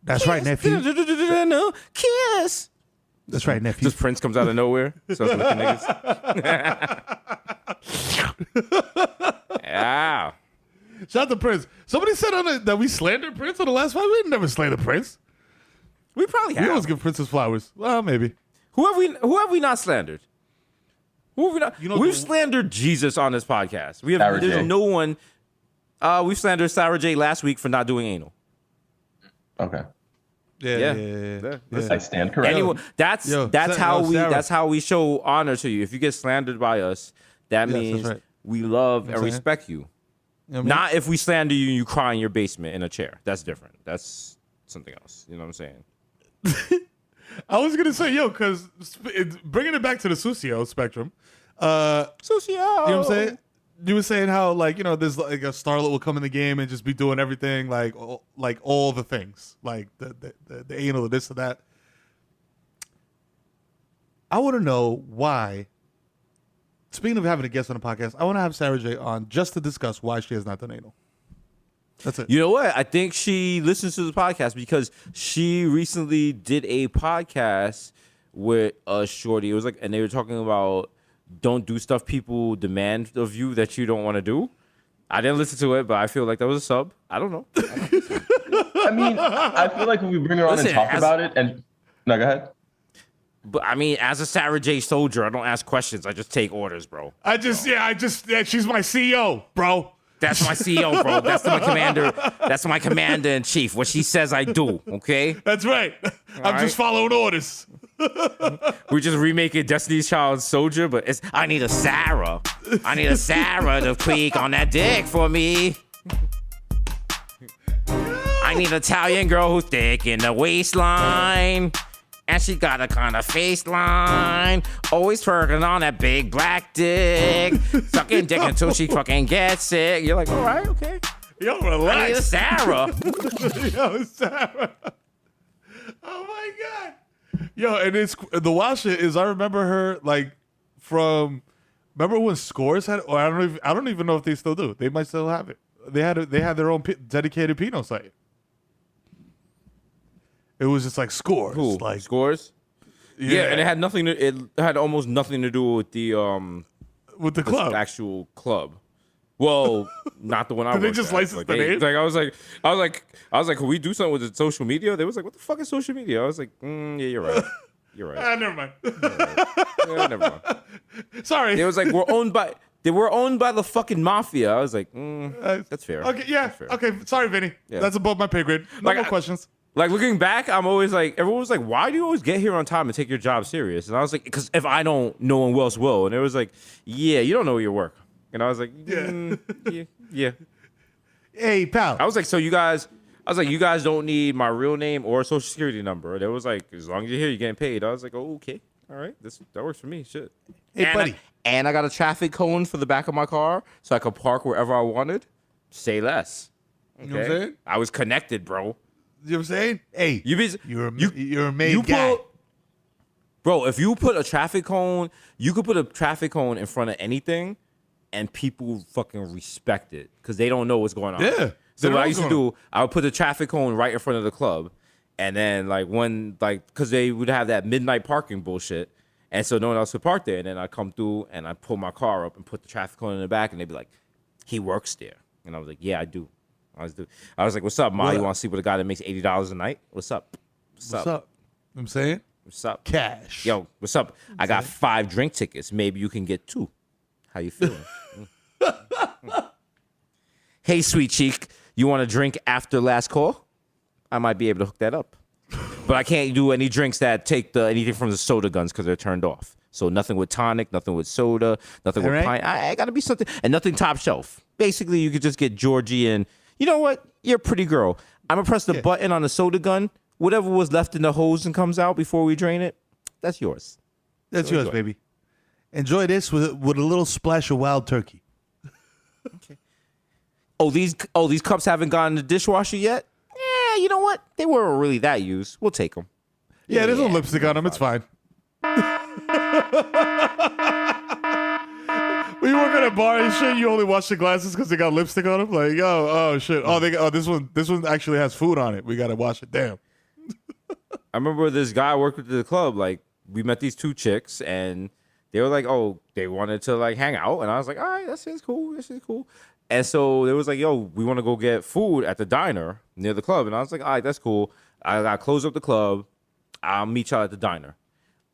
That's right, nephew. Kiss. That's right, nephew. Just Prince comes out of nowhere. So niggas. Yeah. Shout out to Prince. Somebody said that we slandered Prince on the last 5 minutes. We never slandered Prince. We probably have. We always give Prince his flowers. Well, maybe. Who have we not slandered? Who have we not? We've slandered Jesus on this podcast. There's no one. We slandered Sarah J last week for not doing anal. Okay. Yeah. I stand corrected. Anyway, that's how we show honor to you. If you get slandered by us, that means we love and respect you. Not if we slander you and you cry in your basement in a chair. That's different. That's something else. You know what I'm saying? I was gonna say, because bringing it back to the Susio spectrum. Susio. You know what I'm saying? You were saying how there's like a starlet will come in the game and just be doing everything like all the things, like the anal, the this or that. I want to know why. Speaking of having a guest on the podcast, I want to have Sarah J on just to discuss why she has not done anal. That's it. You know what? I think she listens to the podcast because she recently did a podcast with a shorty. It was and they were talking about don't do stuff people demand of you that you don't want to do. I didn't listen to it, but I feel like that was a sub. I don't know. I mean, I feel like when we bring her on and talk about it, and no, go ahead. But I mean, as a Sarah J soldier, I don't ask questions. I just take orders, bro. She's my CEO, bro. That's my CEO, bro. That's my commander. That's my commander in chief. What she says, I do. Okay. That's right. I'm just following orders. We're just remaking Destiny's Child Soldier, but I need a Sarah. I need a Sarah to tweak on that dick for me. I need an Italian girl who's thick in the waistline. And she got a kind of face line. Always twerking on that big black dick. Sucking dick until she fucking gets sick. You're like, all right, okay. Yo, relax. I need a Sarah. Yo, Sarah. Oh my God. Yo, and it's the wild shit is I remember her like from remember when Scores had or I don't even know if they still do. They might still have it. They had their own dedicated Pinot site. It was just like Scores. Who? Like Scores? Yeah, and it had almost nothing to do with the club. Actual club. Well, not the one I Did worked they just at. license the name? Like I was like, can we do something with the social media? They was like, what the fuck is social media? I was like, yeah, you're right. You're right. Never mind. Yeah, never mind. Sorry. They was like, they were owned by the fucking mafia. I was like, that's fair. Okay, yeah. Fair. Okay, sorry, Vinny. Yeah. That's above my pay grade. No more questions. Like looking back, I'm always like, everyone was like, why do you always get here on time and take your job serious? And I was like, because if I don't, no one else will. And it was like, yeah, you don't know your work. And I was like, yeah. Hey, pal. I was like, you guys don't need my real name or social security number. And it was like, as long as you're here, you're getting paid. I was like, oh, okay. All right. That works for me. Shit. Hey, buddy. And I got a traffic cone for the back of my car so I could park wherever I wanted. Say less. Okay? You know what I'm saying? I was connected, bro. You know what I'm saying? Hey, you're a made guy. Bro, if you put a traffic cone, you could put a traffic cone in front of anything and people fucking respect it because they don't know what's going on. Yeah. So what I used to do, I would put the traffic cone right in front of the club. And then because they would have that midnight parking bullshit. And so no one else could park there. And then I come through and I pull my car up and put the traffic cone in the back and they'd be like, he works there. And I was like, yeah, I do. I was like, what's up, Ma? You want to see what a guy that makes $80 a night? What's up? What's up? You know what I'm saying? What's up? Cash. Yo, what's up? I got 5 drink tickets. Maybe you can get 2. How you feeling? Hey, sweet cheek, you want a drink after last call? I might be able to hook that up. But I can't do any drinks that take anything from the soda guns because they're turned off. So nothing with tonic, nothing with soda, nothing with pint. I got to be something. And nothing top shelf. Basically, you could just get Georgie and... You know what? You're a pretty girl. I'm going to press the button on the soda gun. Whatever was left in the hose and comes out before we drain it, that's yours. That's yours, baby. Enjoy this with a little splash of wild turkey. Okay. Oh, these cups haven't gone in the dishwasher yet? Yeah, you know what? They weren't really that used. We'll take them. Yeah, there's no lipstick on them. It's fine. When you work at a bar and shit, you only wash the glasses because they got lipstick on them. Like, oh shit. This one actually has food on it. We gotta wash it. Damn. I remember this guy I worked with at the club. Like, we met these 2 chicks, and they were like, oh, they wanted to like hang out, and I was like, all right, that shit's cool. And so they was like, yo, we want to go get food at the diner near the club, and I was like, all right, that's cool. I got to close up the club. I'll meet y'all at the diner.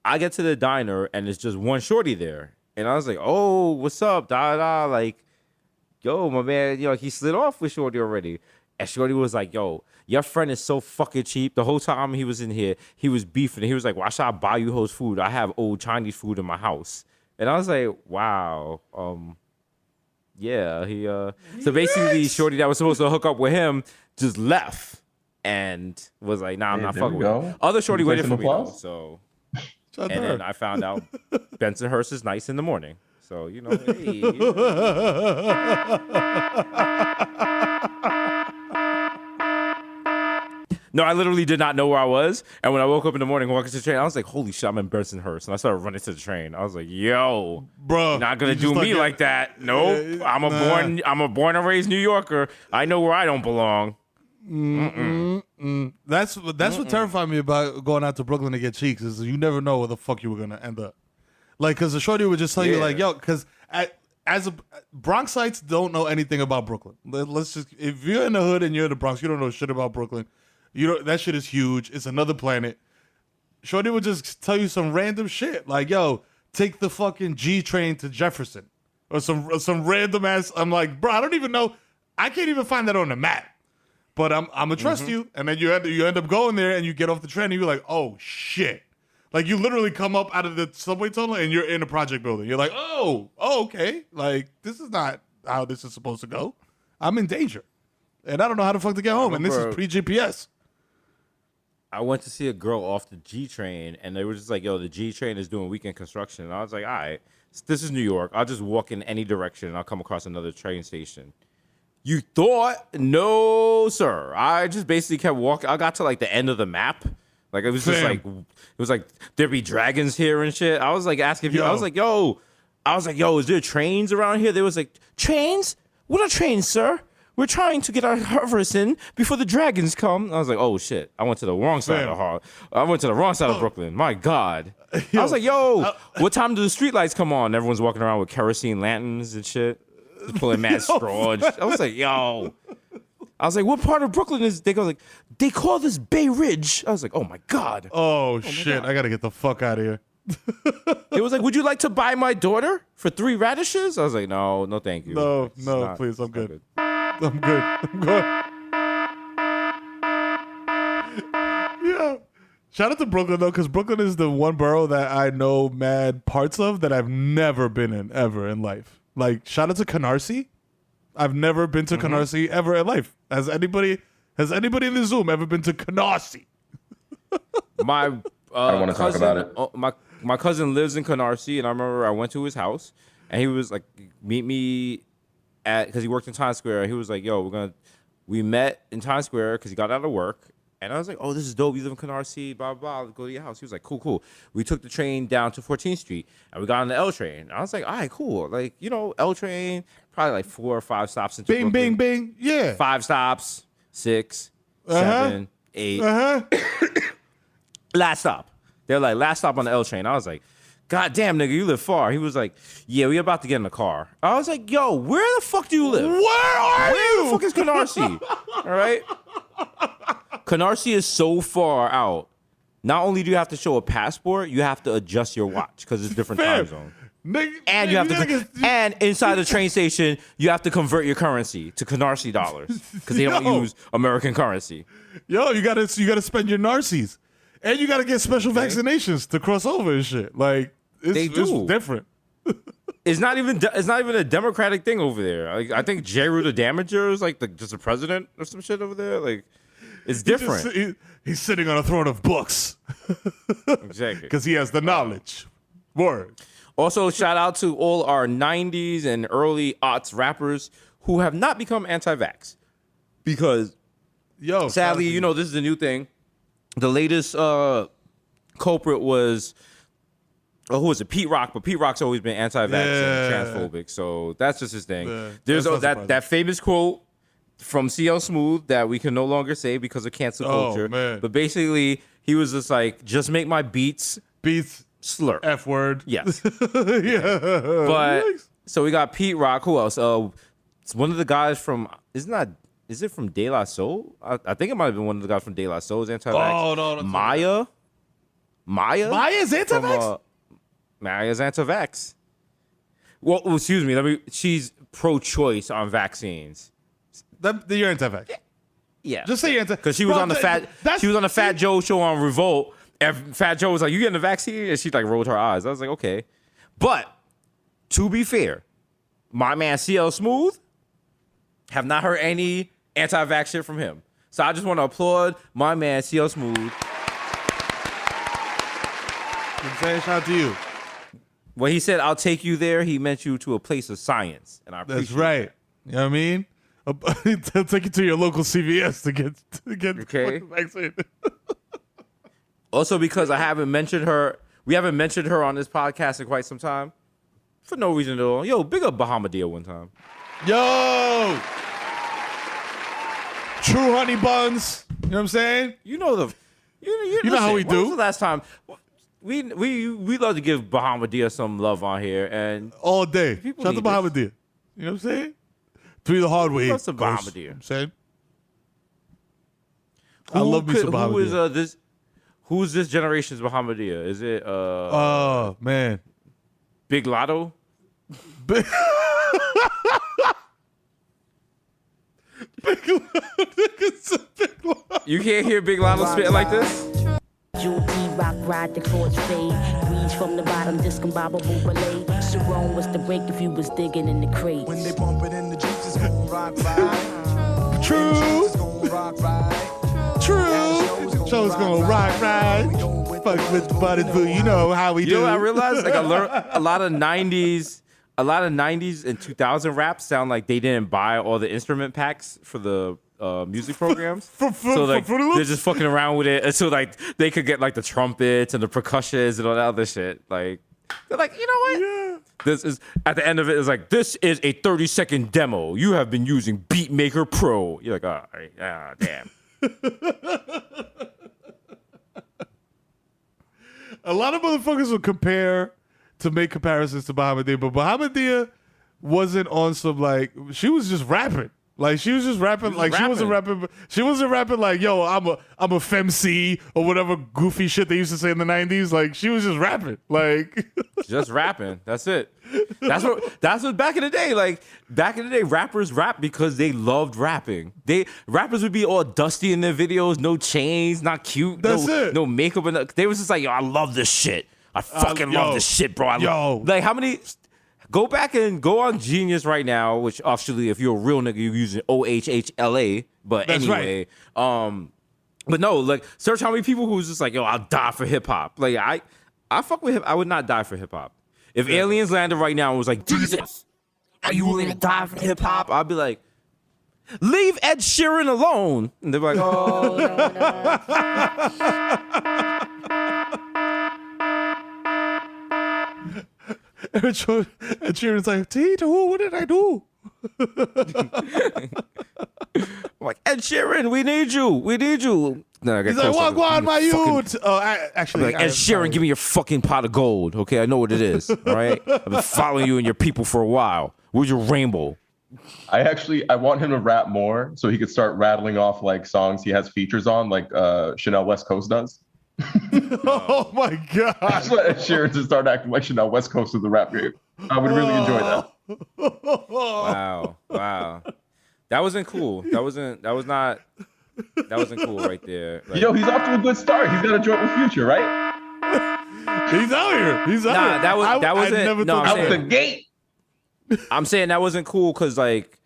I get to the diner, and it's just one shorty there. And I was like, oh, what's up? Like, yo, my man, he slid off with Shorty already. And Shorty was like, yo, your friend is so fucking cheap. The whole time he was in here, he was beefing. He was like, why should I buy you hoes food? I have old Chinese food in my house. And I was like, wow. Yeah, so basically Shorty that was supposed to hook up with him just left and was like, nah, I'm not fucking with him. Other Shorty waited for me though, so... And then I found out Bensonhurst is nice in the morning. So, hey. No, I literally did not know where I was. And when I woke up in the morning walking to the train, I was like, holy shit, I'm in Bensonhurst. And I started running to the train. I was like, yo, bro, you're not going to do me like that. Nope. I'm a born and raised New Yorker. I know where I don't belong. That's what terrified me about going out to Brooklyn to get cheeks is you never know where the fuck you were gonna end up. Like, cause the shorty would just tell you like, yo, cause as a Bronxites don't know anything about Brooklyn. Let's just if you're in the hood and you're in the Bronx, you don't know shit about Brooklyn. That shit is huge. It's another planet. Shorty would just tell you some random shit like, yo, take the fucking G train to Jefferson or some random ass. I'm like, bro, I don't even know. I can't even find that on the map. But I'm gonna trust you, and then you end up going there, and you get off the train, and you're like, oh shit! Like you literally come up out of the subway tunnel, and you're in a project building. You're like, oh, okay, like this is not how this is supposed to go. I'm in danger. and I don't know how the fuck to get home. And this is pre-GPS. I went to see a girl off the G train, and they were just like, "Yo, the G train is doing weekend construction." And I was like, "All right, this is New York. I'll just walk in any direction, and I'll come across another train station." You thought? No, sir. I just basically kept walking. I got to like the end of the map. Like it was just like there'd be dragons here and shit. I was like asking people. I was like, "Yo," is there trains around here? They was like, "Trains? What are trains, sir? We're trying to get our harvest in before the dragons come." I was like, "Oh shit!" I went to the wrong side of Brooklyn. My God. I was like, "Yo, what time do the streetlights come on?" Everyone's walking around with kerosene lanterns and shit, just pulling mad straw. And shit. I was like, "Yo." I was like, "What part of Brooklyn is?" They go like, "They call this Bay Ridge." I was like, "Oh my God." Oh shit! God. I gotta get the fuck out of here. It was like, "Would you like to buy my daughter for 3 radishes?" I was like, "No, thank you. No, please, I'm good. I'm good. Yeah. Shout out to Brooklyn though, because Brooklyn is the one borough that I know mad parts of that I've never been in ever in life. Like, shout out to Canarsie. I've never been to Canarsie ever in life. Has anybody in the Zoom ever been to Canarsie? My I don't want to talk about it. My cousin lives in Canarsie, and I remember I went to his house, and he was like, "Meet me at," because he worked in Times Square. He was like, "Yo, we met in Times Square because he got out of work." And I was like, "Oh, this is dope. You live in Canarsie, blah, blah, blah. Go to your house." He was like, cool. We took the train down to 14th Street, and we got on the L train. I was like, all right, cool. Like, L train, probably like 4 or 5 stops into Bing, Brooklyn. bing, bing. Yeah. 5 stops, 6, 7, 8. Last stop. They're like, last stop on the L train. I was like, "God damn, nigga, you live far." He was like, "Yeah, we about to get in the car." I was like, "Yo, where the fuck do you live? Where the fuck is Canarsie?" All right? Canarsie is so far out. Not only do you have to show a passport, you have to adjust your watch because it's different time zone. And you have to, and inside the train station, you have to convert your currency to Canarsie dollars because they don't use American currency. Yo, you gotta spend your Narcies, and you gotta get special vaccinations to cross over and shit. Like it's different. It's not even a democratic thing over there. Like, I think J. Rue the Damager is like just the president or some shit over there. Like, it's different. He's sitting on a throne of books. Exactly. Because he has the knowledge. Word. Also, shout out to all our 90s and early aughts rappers who have not become anti-vax. Because, sadly, this is a new thing. The latest culprit was, who was it? Pete Rock. But Pete Rock's always been anti-vax and transphobic. So that's just his thing. Yeah, there's that famous quote from CL Smooth that we can no longer say because of cancel culture. Man. But basically, he was just like, "Just make my beats slur." F word. Yes. Yeah. But so we got Pete Rock. Who else? It's one of the guys from, is it from De La Soul? I think it might have been one of the guys from De La Soul's anti-vax. Oh, no. Maya? Maya's anti-vax? Maya's anti-vax. Well, excuse me. She's pro-choice on vaccines. You're anti-vax. Yeah. Just say you're anti-vax. Because she was on the Fat Joe show on Revolt, and Fat Joe was like, "You getting the vaccine?" And she like rolled her eyes. I was like, okay. But to be fair, my man CL Smooth, have not heard any anti-vax shit from him. So I just want to applaud my man CL Smooth. Shout out to you. When he said, "I'll take you there," he meant you to a place of science, and I appreciate That's right. That. You know what I mean? They'll take you to your local CVS to get the vaccine. Also, because we haven't mentioned her on this podcast in quite some time, for no reason at all. Yo, big up Bahamadia one time. Yo, true honey buns. You know what I'm saying? You know how we do. When was the last time? We love to give Bahamadia some love on here, and all day. Shout out to Bahamadia. You know what I'm saying? Through the hard way. Love some Bahamadia. You know I'm saying? I love me some Bahamadia. Who's this generation's Bahamadia? Is it oh man, Big Lotto? Big Lotto. You can't hear Big Lotto spitting like this? Rock ride the chords fade. Weeds from the bottom, discombobable belay. Sharon was the break if you was digging in the crates. When they bump it in the juice, it's gon' rock right. True. Show's gonna rock right. Fuck with the buddies, boo. You know how we do. You know what I realized? Like I learned a lot of 90s and 2000 raps sound like they didn't buy all the instrument packs for the music programs. So like they're just fucking around with it. And so like they could get like the trumpets and the percussions and all that other shit. Like they're like, you know what? Yeah. This is at the end of it is like, this is a 30-second demo. You have been using Beatmaker Pro. You're like, all right, damn. A lot of motherfuckers will make comparisons to Bahamadia, but Bahamadia wasn't on some like, she was just rapping. Like she was just rapping, like she wasn't rapping like, yo, I'm a femc or whatever goofy shit they used to say in the 90s. Like she was just rapping. Like just rapping. That's it. That's what back in the day, rappers rap because they loved rapping. Rappers would be all dusty in their videos, no chains, not cute, no makeup, and they was just like, yo, I love this shit. I fucking love this shit, bro. Like how many? Go back and go on Genius right now, which actually, if you're a real nigga, you're using OHHLA. But that's anyway, right. But no, like search how many people who's just like, yo, I'll die for hip hop. Like I fuck with hip. I would not die for hip hop. If aliens landed right now and was like, Jesus, are you willing to die for hip hop? I'd be like, leave Ed Sheeran alone. And they're like, oh no. And Sheeran's like, Tito, what did I do? I'm like, Ed Sheeran, we need you. No, he's like, Wagwan, my youth. Actually, like, Ed Sheeran, give me your fucking pot of gold. Okay, I know what it is. All right, I've been following you and your people for a while. Where's your rainbow? I want him to rap more so he could start rattling off like songs he has features on, like Chanel West Coast does. Oh my god! I just want Ed Sheeran to start acting like Chanel West Coast of the rap game. I would really enjoy that. Wow. That wasn't cool. That wasn't cool right there. Like, yo, he's off to a good start. He's got a joint with Future, right? He's out here. That wasn't out the gate. I'm saying that wasn't cool because like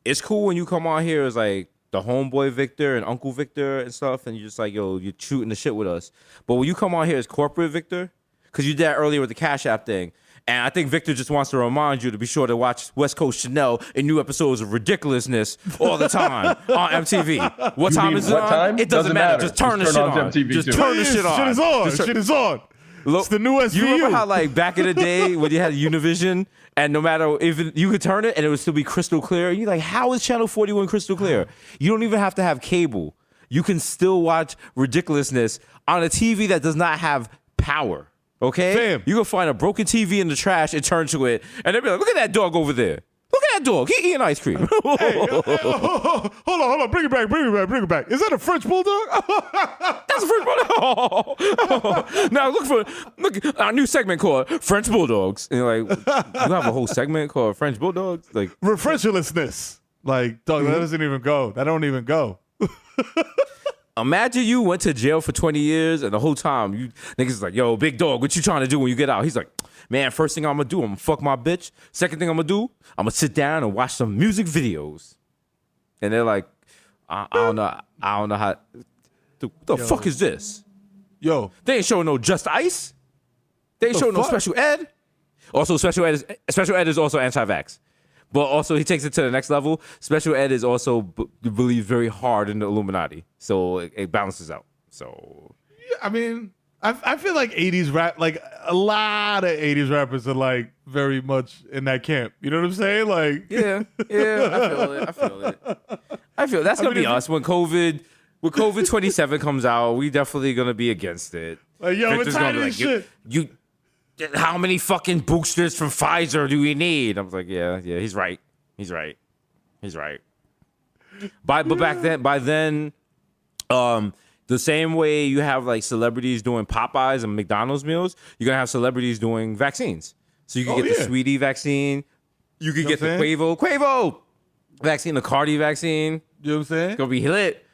it's cool when you come on here as like the homeboy Victor and Uncle Victor and stuff, and you're just like, yo, you're shooting the shit with us. But when you come on here as corporate Victor, because you did that earlier with the Cash App thing, and I think Victor just wants to remind you to be sure to watch West Coast Chanel and new episodes of Ridiculousness all the time on MTV. What time is it on? It doesn't matter. Just turn the shit on. Just turn the shit on. Shit is on. Look, it's the new SVU. You remember how like back in the day when you had Univision and no matter if you could turn it and it would still be crystal clear? And you're like, how is Channel 41 crystal clear? You don't even have to have cable. You can still watch Ridiculousness on a TV that does not have power. Okay? Fam. You can find a broken TV in the trash and turn to it and they'll be like, look at that dog over there. Look at that dog. He eating ice cream. Hold on. Bring it back. Is that a French bulldog? That's a French bulldog. Now look our new segment called French Bulldogs. And you're like, you have a whole segment called French Bulldogs? Like refresherlessness. Like, dog, that doesn't even go. That don't even go. Imagine you went to jail for 20 years and the whole time you niggas is like, yo, big dog, what you trying to do when you get out? He's like, man, first thing I'm gonna do, I'm gonna fuck my bitch. Second thing I'm gonna do, I'm gonna sit down and watch some music videos. And they're like, I don't know how. Dude, what the fuck is this? Yo, they ain't showing no Just Ice. They ain't showing no Special Ed. Also, Special Ed is also anti-vax. But also, he takes it to the next level. Special Ed is also believes very hard in the Illuminati, so it balances out. So, yeah, I mean, I feel like 80s rap, like a lot of 80s rappers are like very much in that camp. You know what I'm saying? Like, yeah, I feel it. That's gonna be us when COVID 27 comes out. We definitely gonna be against it. Like, yo, we're tired of this shit. You how many fucking boosters from Pfizer do we need? I was like, yeah, he's right. But by then, the same way you have like celebrities doing Popeyes and McDonald's meals, you're gonna have celebrities doing vaccines. So you can get the Sweetie vaccine, you can get the Quavo vaccine, the Cardi vaccine. You know what I'm saying? It's gonna be lit.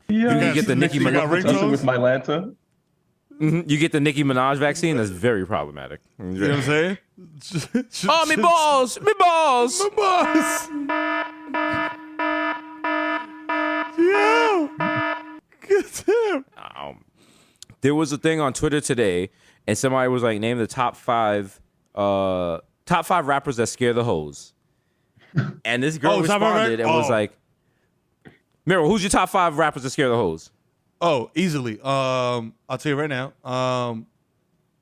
Yeah. You can get the Nicki Minaj with my Lanta. Mm-hmm. You get the Nicki Minaj vaccine. That's very problematic. You know what I'm saying? Oh, me balls. There was a thing on Twitter today, and somebody was like, name the top five rappers that scare the hoes. And this girl responded and was like, Mero, who's your top 5 rappers that scare the hoes? Oh, easily. I'll tell you right now. Are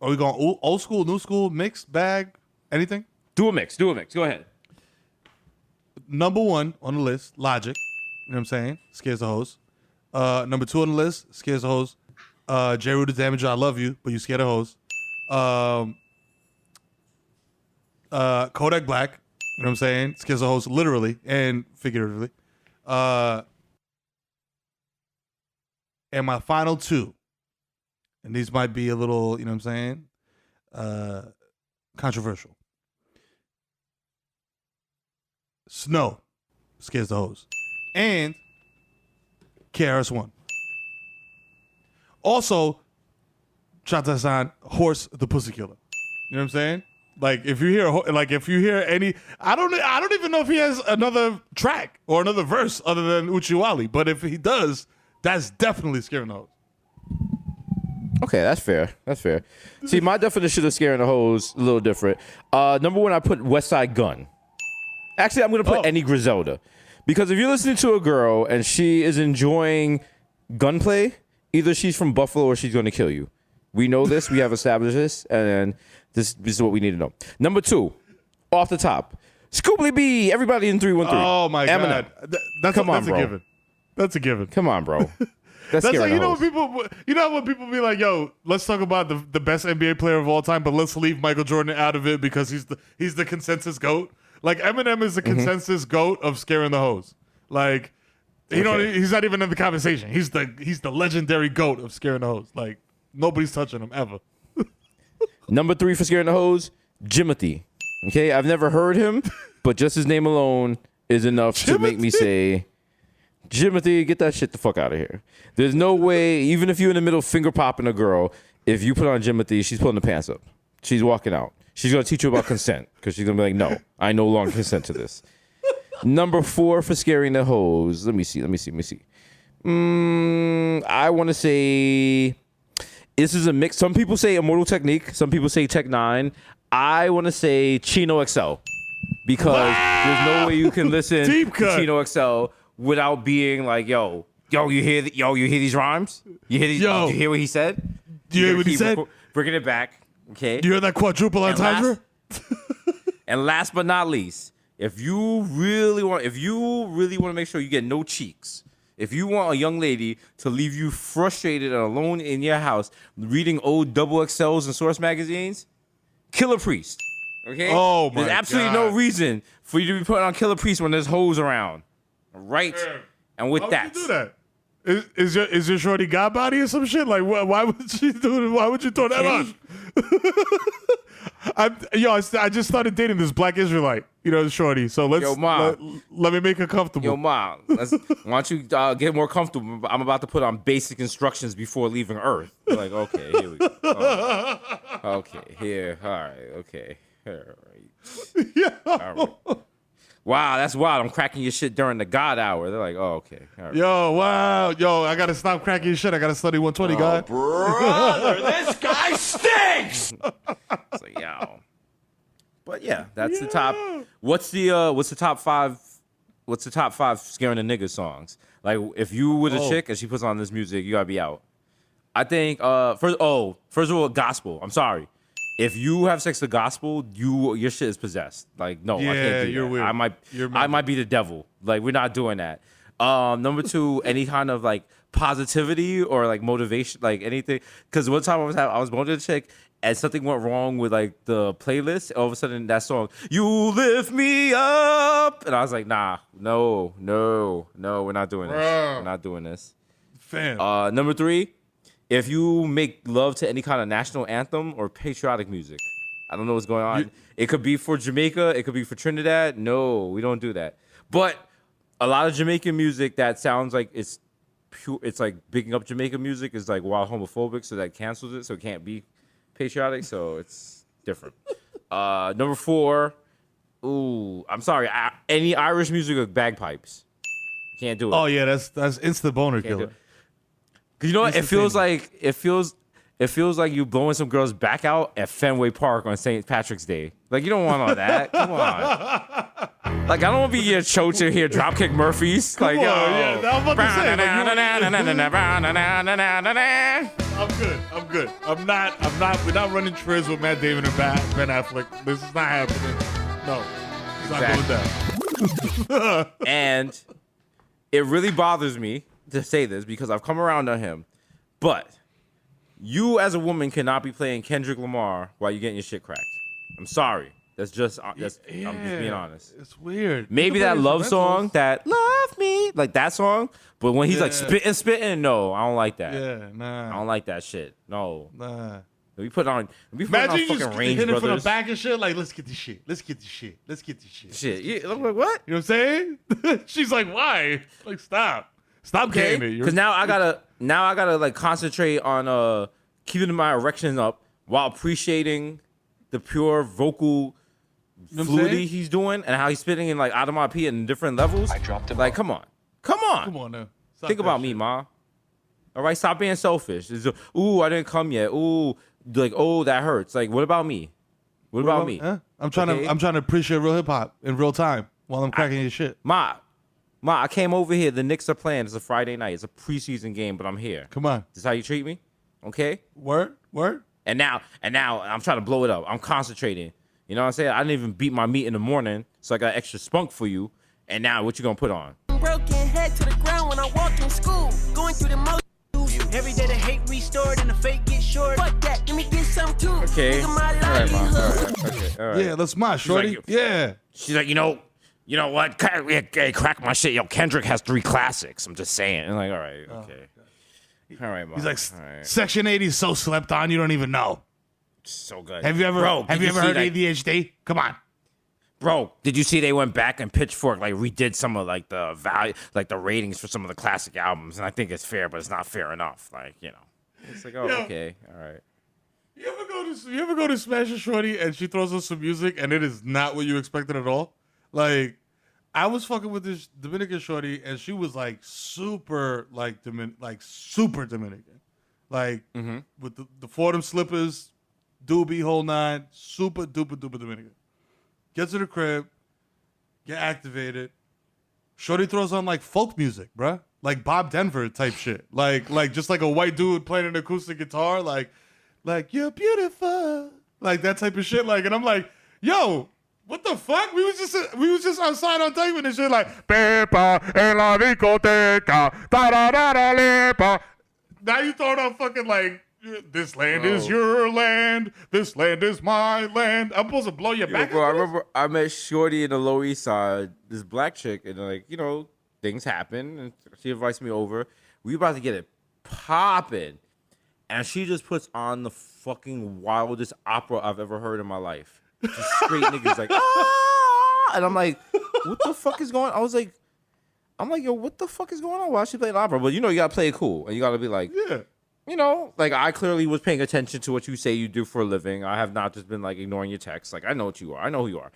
we going old school, new school, mixed bag, anything? Do a mix. Go ahead. Number 1 on the list, Logic. You know what I'm saying? Scares the hoes. Number 2 on the list, scares the hoes. J. Rue the Damager, I love you, but you scared the hoes. Kodak Black. You know what I'm saying? Scares the hoes literally and figuratively. And my final 2, and these might be a little, you know what I'm saying, controversial. Snow scares the hoes. And KRS-One. Also, shout out to Hasan, Horse the Pussy Killer. You know what I'm saying? Like if you hear any, I don't even know if he has another track or another verse other than Uchiwali, but if he does, that's definitely scaring the hoes. Okay, that's fair. See, my definition of scaring the hoes a little different. Number 1, I put West Side Gun. Actually, I'm going to put any Griselda. Because if you're listening to a girl and she is enjoying gunplay, either she's from Buffalo or she's going to kill you. We know this. We have established this. And this is what we need to know. Number 2, off the top, Scoobly B, everybody in 313. Oh, my Eminem. God. That's a given. That's a given. Come on, bro. That's like, you know when people be like, yo, let's talk about the best NBA player of all time, but let's leave Michael Jordan out of it because he's the consensus GOAT. Like Eminem is the consensus GOAT of scaring the hoes. Like he's not even in the conversation. He's the legendary GOAT of scaring the hoes. Like nobody's touching him ever. Number 3 for scaring the hoes, Jimothy. Okay, I've never heard him, but just his name alone is enough to make me say, Jimothy, get that shit the fuck out of here. There's no way, even if you're in the middle finger popping a girl, if you put on Jimothy, she's pulling the pants up. She's walking out. She's going to teach you about consent because she's going to be like, no, I no longer consent to this. Number 4 for scaring the hoes. Let me see. I want to say this is a mix. Some people say Immortal Technique. Some people say Tech 9. I want to say Chino XL because there's no way you can listen to Chino XL without being like, yo, you hear these rhymes? You hear these? Yo. You hear what he said? You hear what he said? Bringing it back. Okay. You hear that quadruple entendre? And last but not least, if you really want to make sure you get no cheeks, if you want a young lady to leave you frustrated and alone in your house reading old XXLs and Source magazines, Killer Priest. Okay? Oh my God. There's absolutely no reason for you to be putting on Killer Priest when there's hoes around. Right? And with that. Would you do that? Is your shorty God body or some shit? Like, why would she do it? Why would you throw that on? I just started dating this black Israelite, shorty. So let me make her comfortable. Yo, Ma, why don't you get more comfortable? I'm about to put on basic instructions before leaving Earth. You're like, okay, here we go. Okay, here, all right, okay, all right. Yeah. All right. Wow, that's wild. I'm cracking your shit during the God hour. They're like, oh, okay. All right. Yo, wow. Yo, I got to stop cracking your shit. I got to study 120, God. Brother, this guy stinks! So, yo. But yeah, that's the top. What's the top 5? What's the top 5 scaring the niggas songs? Like, if you were a chick and she puts on this music, you got to be out. I think, first of all, gospel. I'm sorry. If you have sex with gospel, your shit is possessed. Like, no, I can't do you're that. weird. I might be the devil. Like, we're not doing that. Number 2, any kind of like positivity or like motivation, like anything. Because one time I was going to a chick and something went wrong with like the playlist. All of a sudden, that song, "You Lift Me Up," and I was like, nah, no, we're not doing this. We're not doing this. Fam. Number 3. If you make love to any kind of national anthem or patriotic music, I don't know what's going on. It could be for Jamaica. It could be for Trinidad. No, we don't do that. But a lot of Jamaican music that sounds like it's pure, it's like bigging up Jamaican music is like wild homophobic, so that cancels it. So it can't be patriotic. So it's different. Number 4. Ooh, I'm sorry. Any Irish music with bagpipes. Can't do it. Oh yeah, that's instant boner killer. You know what? It feels like you blowing some girls back out at Fenway Park on St. Patrick's Day. Like, you don't want all that. Come on. Like, I don't want to be here choking here, Dropkick Murphys. Like, yo. Yeah, I'm about to say. I'm good. I'm not. We're not running triz with Matt Damon and Ben Affleck. This is not happening. No, it's not going down. And it really bothers me to say this because I've come around on him, but you as a woman cannot be playing Kendrick Lamar while you're getting your shit cracked. I'm sorry. I'm just being honest. It's weird. Maybe that love song, that love me, like that song. But when he's like spitting, no, I don't like that. Yeah, nah. I don't like that shit. No. Nah. We put on Imagine you fucking just Range hitting Brothers. from the back and shit. Like, let's get this shit. Shit. Yeah, I'm like, what? You know what I'm saying? She's like, why? Like, stop getting it. Because now I gotta like concentrate on keeping my erection up while appreciating the pure vocal fluidity he's doing and how he's spitting in like out of my pee in different levels. I dropped him. Like, come on now. Think about me, ma. All right, stop being selfish. Ooh, I didn't come yet. Ooh, like, oh, that hurts. Like, what about me? What about me? I'm trying to appreciate real hip hop in real time while I'm cracking your shit. Ma, I came over here. The Knicks are playing. It's a Friday night. It's a preseason game, but I'm here. Come on. This is how you treat me? Okay? Word. And now I'm trying to blow it up. I'm concentrating. You know what I'm saying? I didn't even beat my meat in the morning, so I got extra spunk for you. And now what you gonna put on? Broken head to the ground when I walk in school. Going through the motions. Every day the hate restored and the fake get short. Fuck that, let me get some too. Okay. All right, Mom. All right. Yeah, let's smash, shorty. Yeah. She's like, you know what? Hey, crack my shit. Yo, Kendrick has 3 classics. I'm just saying. And like, all right, okay. All right, Mom. He's like, right. Section 80 is so slept on, you don't even know. So good. Have you ever heard ADHD? Come on. Bro, did you see they went back and Pitchfork like redid some of like the value, like the ratings for some of the classic albums, and I think it's fair, but it's not fair enough. Like, you know, it's like, oh, okay, all right. You ever go to Smash a Shorty and she throws us some music and it is not what you expected at all? Like, I was fucking with this Dominican shorty and she was like super super Dominican, like with the Fordham slippers, doobie whole nine, super duper Dominican. Get to the crib, get activated. Shorty throws on like folk music, bruh. Like Bob Denver type shit. Like just like a white dude playing an acoustic guitar, like you're beautiful. Like that type of shit. Like, and I'm like, yo, what the fuck? We was just outside on Diamond and shit like Pepa en la discoteca, da da da da lepa. Now you throwing on fucking like this land is your land. This land is my land. I'm supposed to blow your back. Bro, I remember I met Shorty in the Lower East Side, this black chick, and like, you know, things happen, and she invites me over. We about to get it popping, and she just puts on the fucking wildest opera I've ever heard in my life. Just straight niggas like, ah! And I'm like, what the fuck is going on? I'm like, yo, what the fuck is going on while she playing opera? But you know, you gotta play it cool, and you gotta be like, yeah. You know, like I clearly was paying attention to what you say you do for a living. I have not just been like ignoring your texts. Like I know what you are. I know who you are.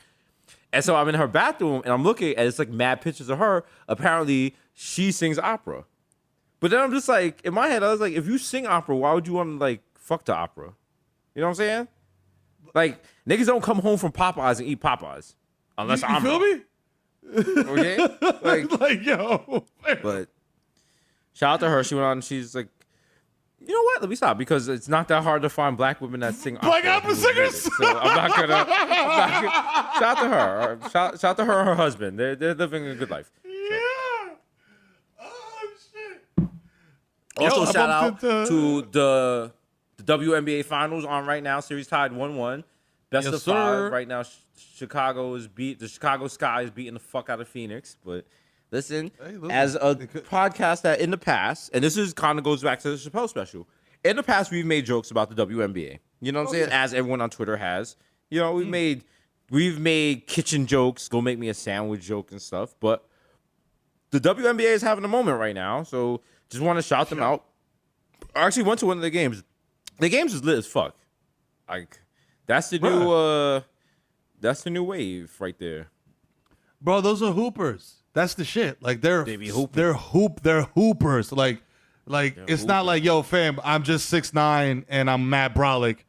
And so I'm in her bathroom and I'm looking and it's like mad pictures of her. Apparently she sings opera. But then I'm just like, in my head, I was like, if you sing opera, why would you want to like fuck the opera? You know what I'm saying? Like niggas don't come home from Popeyes and eat Popeyes. Unless you feel me? Okay? Like yo. But shout out to her. She went on and she's like, you know what? Let me stop because it's not that hard to find black women that sing black opera singers. So I'm not gonna. Shout out to her. Shout out to her and her husband. They're living a good life. Yeah. Oh shit. Also, shout out to the WNBA Finals on right now. Series tied 1-1. Best of 5 right now. The Chicago Sky is beating the fuck out of Phoenix, but. Listen, as a podcast that in the past, and this is kind of goes back to the Chappelle special. In the past, we've made jokes about the WNBA. You know what I'm saying? Yeah. As everyone on Twitter has. You know, we've made kitchen jokes, go make me a sandwich joke and stuff. But the WNBA is having a moment right now, so just want to shout them out. I actually went to one of the games. The games is lit as fuck. Like that's the new wave right there. Bro, those are hoopers. That's the shit. Like they're hoopers. Like Like it's not like, yo, fam, I'm just 6'9" and I'm Matt Brolick,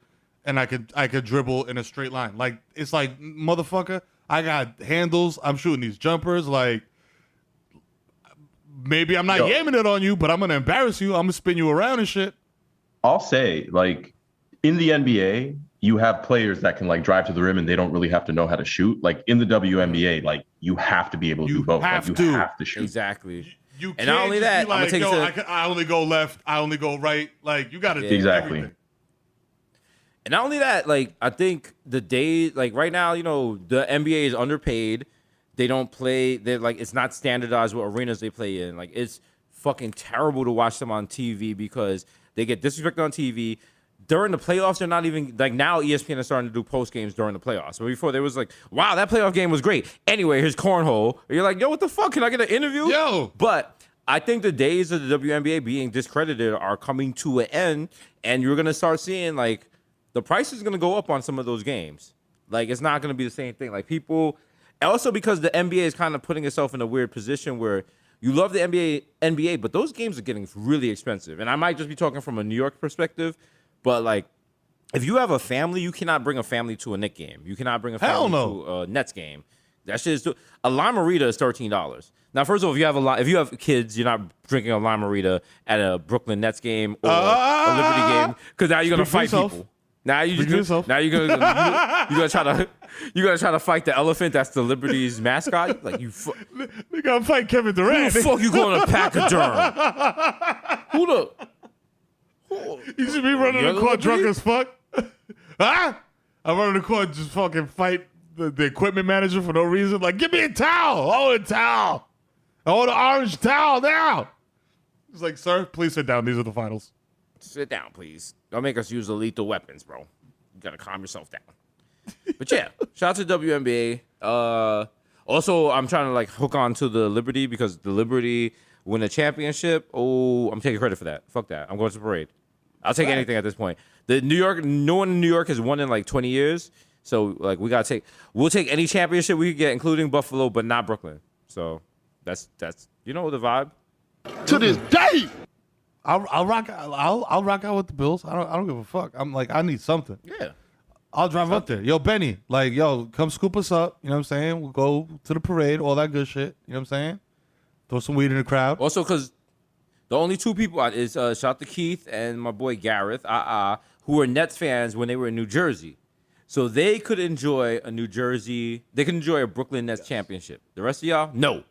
and I could dribble in a straight line. Like it's like, motherfucker, I got handles. I'm shooting these jumpers. Like maybe I'm not yamming it on you, but I'm gonna embarrass you. I'm gonna spin you around and shit. I'll say, like, in the NBA, you have players that can like drive to the rim and they don't really have to know how to shoot. Like in the WNBA, like you have to be able to do both. Like, you have to shoot. Exactly. You and not only that, like, I'm gonna take I only go left, I only go right. Like you got to do exactly. everything. And not only that, like I think the day, like right now, you know, the NBA is underpaid. They don't play. They're like, it's not standardized what arenas they play in. Like it's fucking terrible to watch them on TV because they get disrespected on TV. During the playoffs, they're not even like now. ESPN is starting to do post games during the playoffs. But before, there was like, wow, that playoff game was great. Anyway, here's cornhole. And you're like, yo, what the fuck? Can I get an interview? Yo. But I think the days of the WNBA being discredited are coming to an end, and you're gonna start seeing like the price is gonna go up on some of those games. Like it's not gonna be the same thing. Like people, also because the NBA is kind of putting itself in a weird position where you love the NBA, but those games are getting really expensive. And I might just be talking from a New York perspective. But, like, if you have a family, you cannot bring a family to a Knicks game. You cannot bring a family to a Nets game. That shit is a Limerita is $13. Now, first of all, if you have kids, you're not drinking a Limerita at a Brooklyn Nets game or a Liberty game because now you're gonna fight people. Now you're gonna try to fight the elephant that's the Liberty's mascot. Like you gotta fight Kevin Durant. Who the fuck you gonna pachyderm? Who the? You should be running the court drunk as fuck. Huh? I'm running the court just fucking fight the equipment manager for no reason. Like, give me a towel. I want a towel. I want an orange towel now. He's like, sir, please sit down. These are the finals. Sit down, please. Don't make us use the lethal weapons, bro. You gotta calm yourself down. But yeah, shout out to WNBA. Also, I'm trying to like hook on to the Liberty because the Liberty win a championship. Oh, I'm taking credit for that. Fuck that. I'm going to the parade. I'll take anything at this point. No one in New York has won in like 20 years. So like we'll take any championship we could get, including Buffalo, but not Brooklyn. So that's you know the vibe. To this day, I'll rock out with the Bills. I don't give a fuck. I'm like, I need something. Yeah. I'll drive up there. Yo, Benny, like, yo, come scoop us up. You know what I'm saying? We'll go to the parade, all that good shit. You know what I'm saying? Throw some weed in the crowd. Also, because the only two people is shout out to Keith and my boy Gareth, who were Nets fans when they were in New Jersey. So they could enjoy a Brooklyn Nets championship. The rest of y'all, no.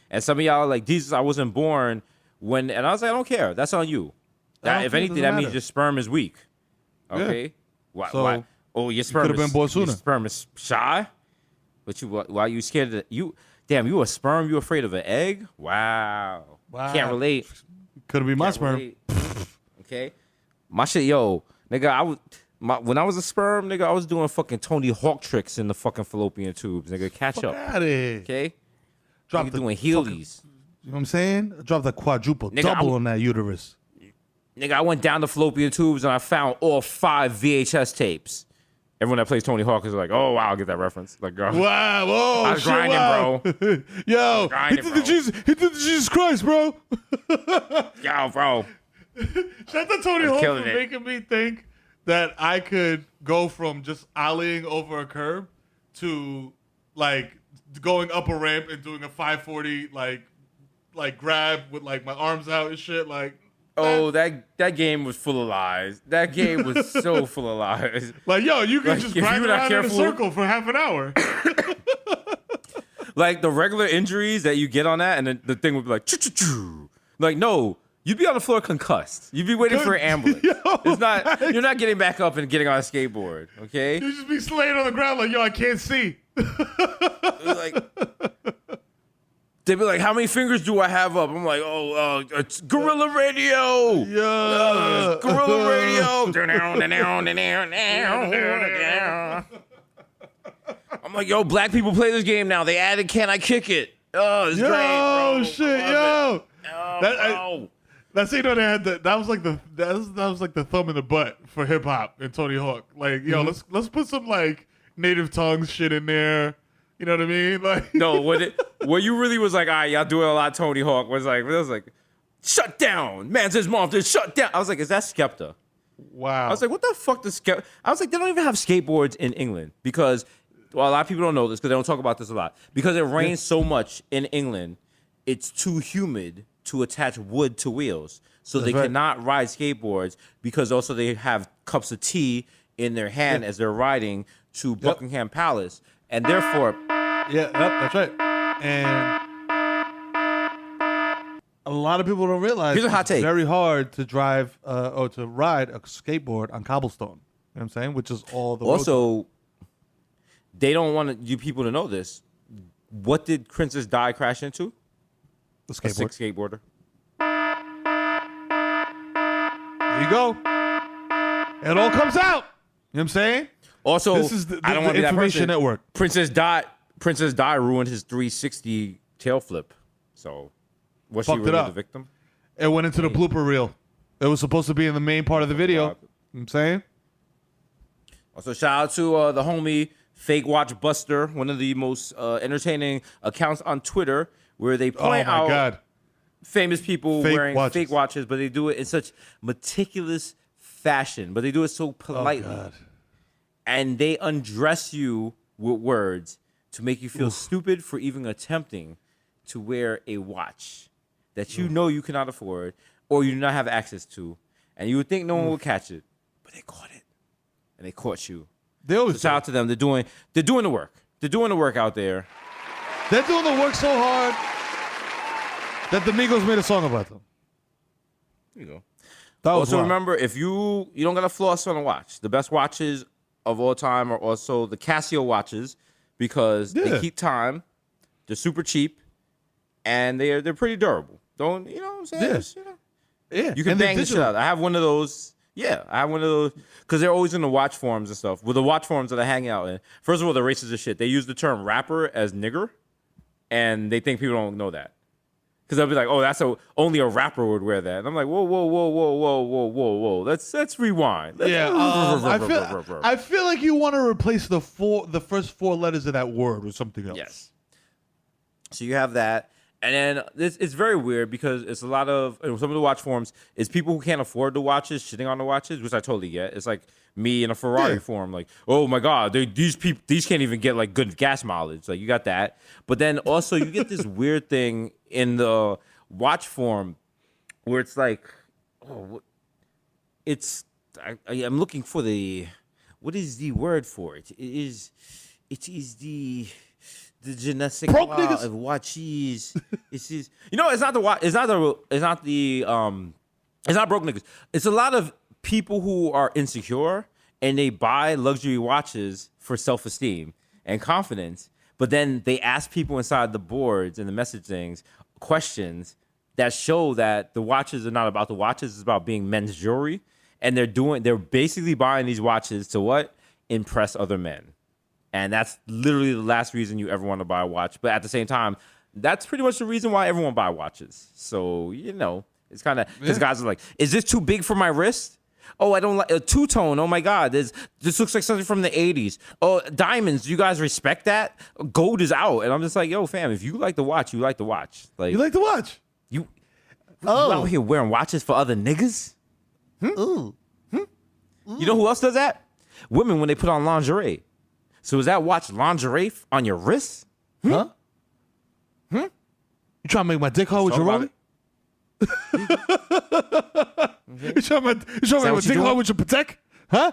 And some of y'all are like, Jesus, I wasn't born when, and I was like, I don't care. That's on you. If anything, that means your sperm is weak. Okay? Yeah. Why? Oh, your sperm could have been born sooner. Your sperm is shy? But why you scared of you? Damn, you a sperm? You afraid of an egg? Wow. Can't relate. Could have been my sperm. Okay. My shit, yo, nigga, when I was a sperm, nigga, I was doing fucking Tony Hawk tricks in the fucking fallopian tubes, nigga. Catch up. Okay? Drop the doing heelies. You know what I'm saying? Drop the quadruple double on that uterus. Nigga, I went down the fallopian tubes and I found all 5 VHS tapes. Everyone that plays Tony Hawk is like, oh, wow, I'll get that reference. Like, wow, whoa, I was grinding, bro. Yo, he did the Jesus Christ, bro. Yo, bro. Shout out to Tony Hawk for making me think that I could go from just ollieing over a curb to, like, going up a ramp and doing a 540, like grab with, like, my arms out and shit, like. Oh, that game was full of lies. That game was so full of lies. Like, yo, you can just grind around in a circle for half an hour. Like, the regular injuries that you get on that, and then the thing would be like, choo-choo-choo. Like, no, you'd be on the floor concussed. You'd be waiting for an ambulance. You're not getting back up and getting on a skateboard, okay? You just be slaying on the ground like, yo, I can't see. They'd be like, how many fingers do I have up? I'm like, it's Gorilla Radio. Yeah. Gorilla Radio. I'm like, yo, black people play this game now. They added Can I Kick It? Oh, it's great, bro. Oh, shit, yo. Bro. That's, you know, they had that was like the thumb in the butt for hip hop and Tony Hawk. Like, yo, let's put some like native tongues shit in there. You know what I mean? Like, no, what you really was like, all right, y'all doing a lot of Tony Hawk was like, shut down. Man says mom, just shut down. I was like, is that Skepta? Wow. I was like, what the fuck does Skepta? I was like, they don't even have skateboards in England because, well, a lot of people don't know this because they don't talk about this a lot. Because it rains so much in England, it's too humid to attach wood to wheels. So they cannot ride skateboards because also they have cups of tea in their hand as they're riding to Buckingham Palace. And therefore... Yeah, that's right. And a lot of people don't realize Here's a hot it's take. very hard to drive or to ride a skateboard on cobblestone. You know what I'm saying? Which is all the Also, they don't want you people to know this. What did Princess Di crash into? The A skateboard. sick skateboarder. There you go. It all comes out. You know what I'm saying? Also, this is I don't want to be that information person. network. Princess Di ruined his 360 tail flip. So, was she Fucked it really up. the victim? It went into the blooper reel. It was supposed to be in the main part of the video. You know what I'm saying? Also, shout out to the homie Fake Watch Buster, one of the most entertaining accounts on Twitter, where they point out famous people wearing fake watches, but they do it in such meticulous fashion, but they do it so politely. Oh, God. And they undress you with words to make you feel stupid for even attempting to wear a watch that you know you cannot afford or you do not have access to. And you would think no one would catch it, but they caught it. And they caught you. They always shout out to them. They're doing the work. They're doing the work out there. They're doing the work so hard that the Migos made a song about them. There you go. That was also, wild. remember, if you don't got to floss on a watch, the best watches of all time are also the Casio watches because they keep time. They're super cheap, and they're pretty durable. Don't you know what I'm saying? Yeah. Just, Yeah. You can bang the shit out. I have one of those. Yeah, I have one of those because they're always in the watch forums and stuff. With the watch forums that I hang out in, first of all, the racist as shit. They use the term rapper as nigger, and they think people don't know that. Because they'll be like, "Oh, only a rapper would wear that." And I'm like, "Whoa. Let's rewind." I feel like you want to replace the first four letters of that word with something else. Yes. So you have that, and then it's very weird because it's a lot of some of the watch forums is people who can't afford the watches shitting on the watches, which I totally get. It's like me in a Ferrari forum, like, "Oh my god, these can't even get like good gas mileage." Like you got that, but then also you get this weird thing in the watch form where it's like, I'm looking for what is the word for it? It is the genetic law of watches. It's not broke niggas. It's a lot of people who are insecure and they buy luxury watches for self-esteem and confidence, but then they ask people inside the boards and the message things questions that show that the watches are not about the watches, it's about being men's jewelry, and they're basically buying these watches to impress other men. And that's literally the last reason you ever want to buy a watch. But at the same time, that's pretty much the reason why everyone buy watches. So, it's kind of, because guys are like, is this too big for my wrist? Oh, I don't like a two-tone. Oh my God, this looks like something from the 80s. Oh, diamonds, do you guys respect that? Gold is out. And I'm just like, yo, fam, if you like the watch, you like the watch. Like, you like the watch? You out here wearing watches for other niggas? You know who else does that? Women when they put on lingerie. So is that watch lingerie on your wrist? Huh? You trying to make my dick hard with your rolling? You trying to make my dick hard with your Patek? Huh?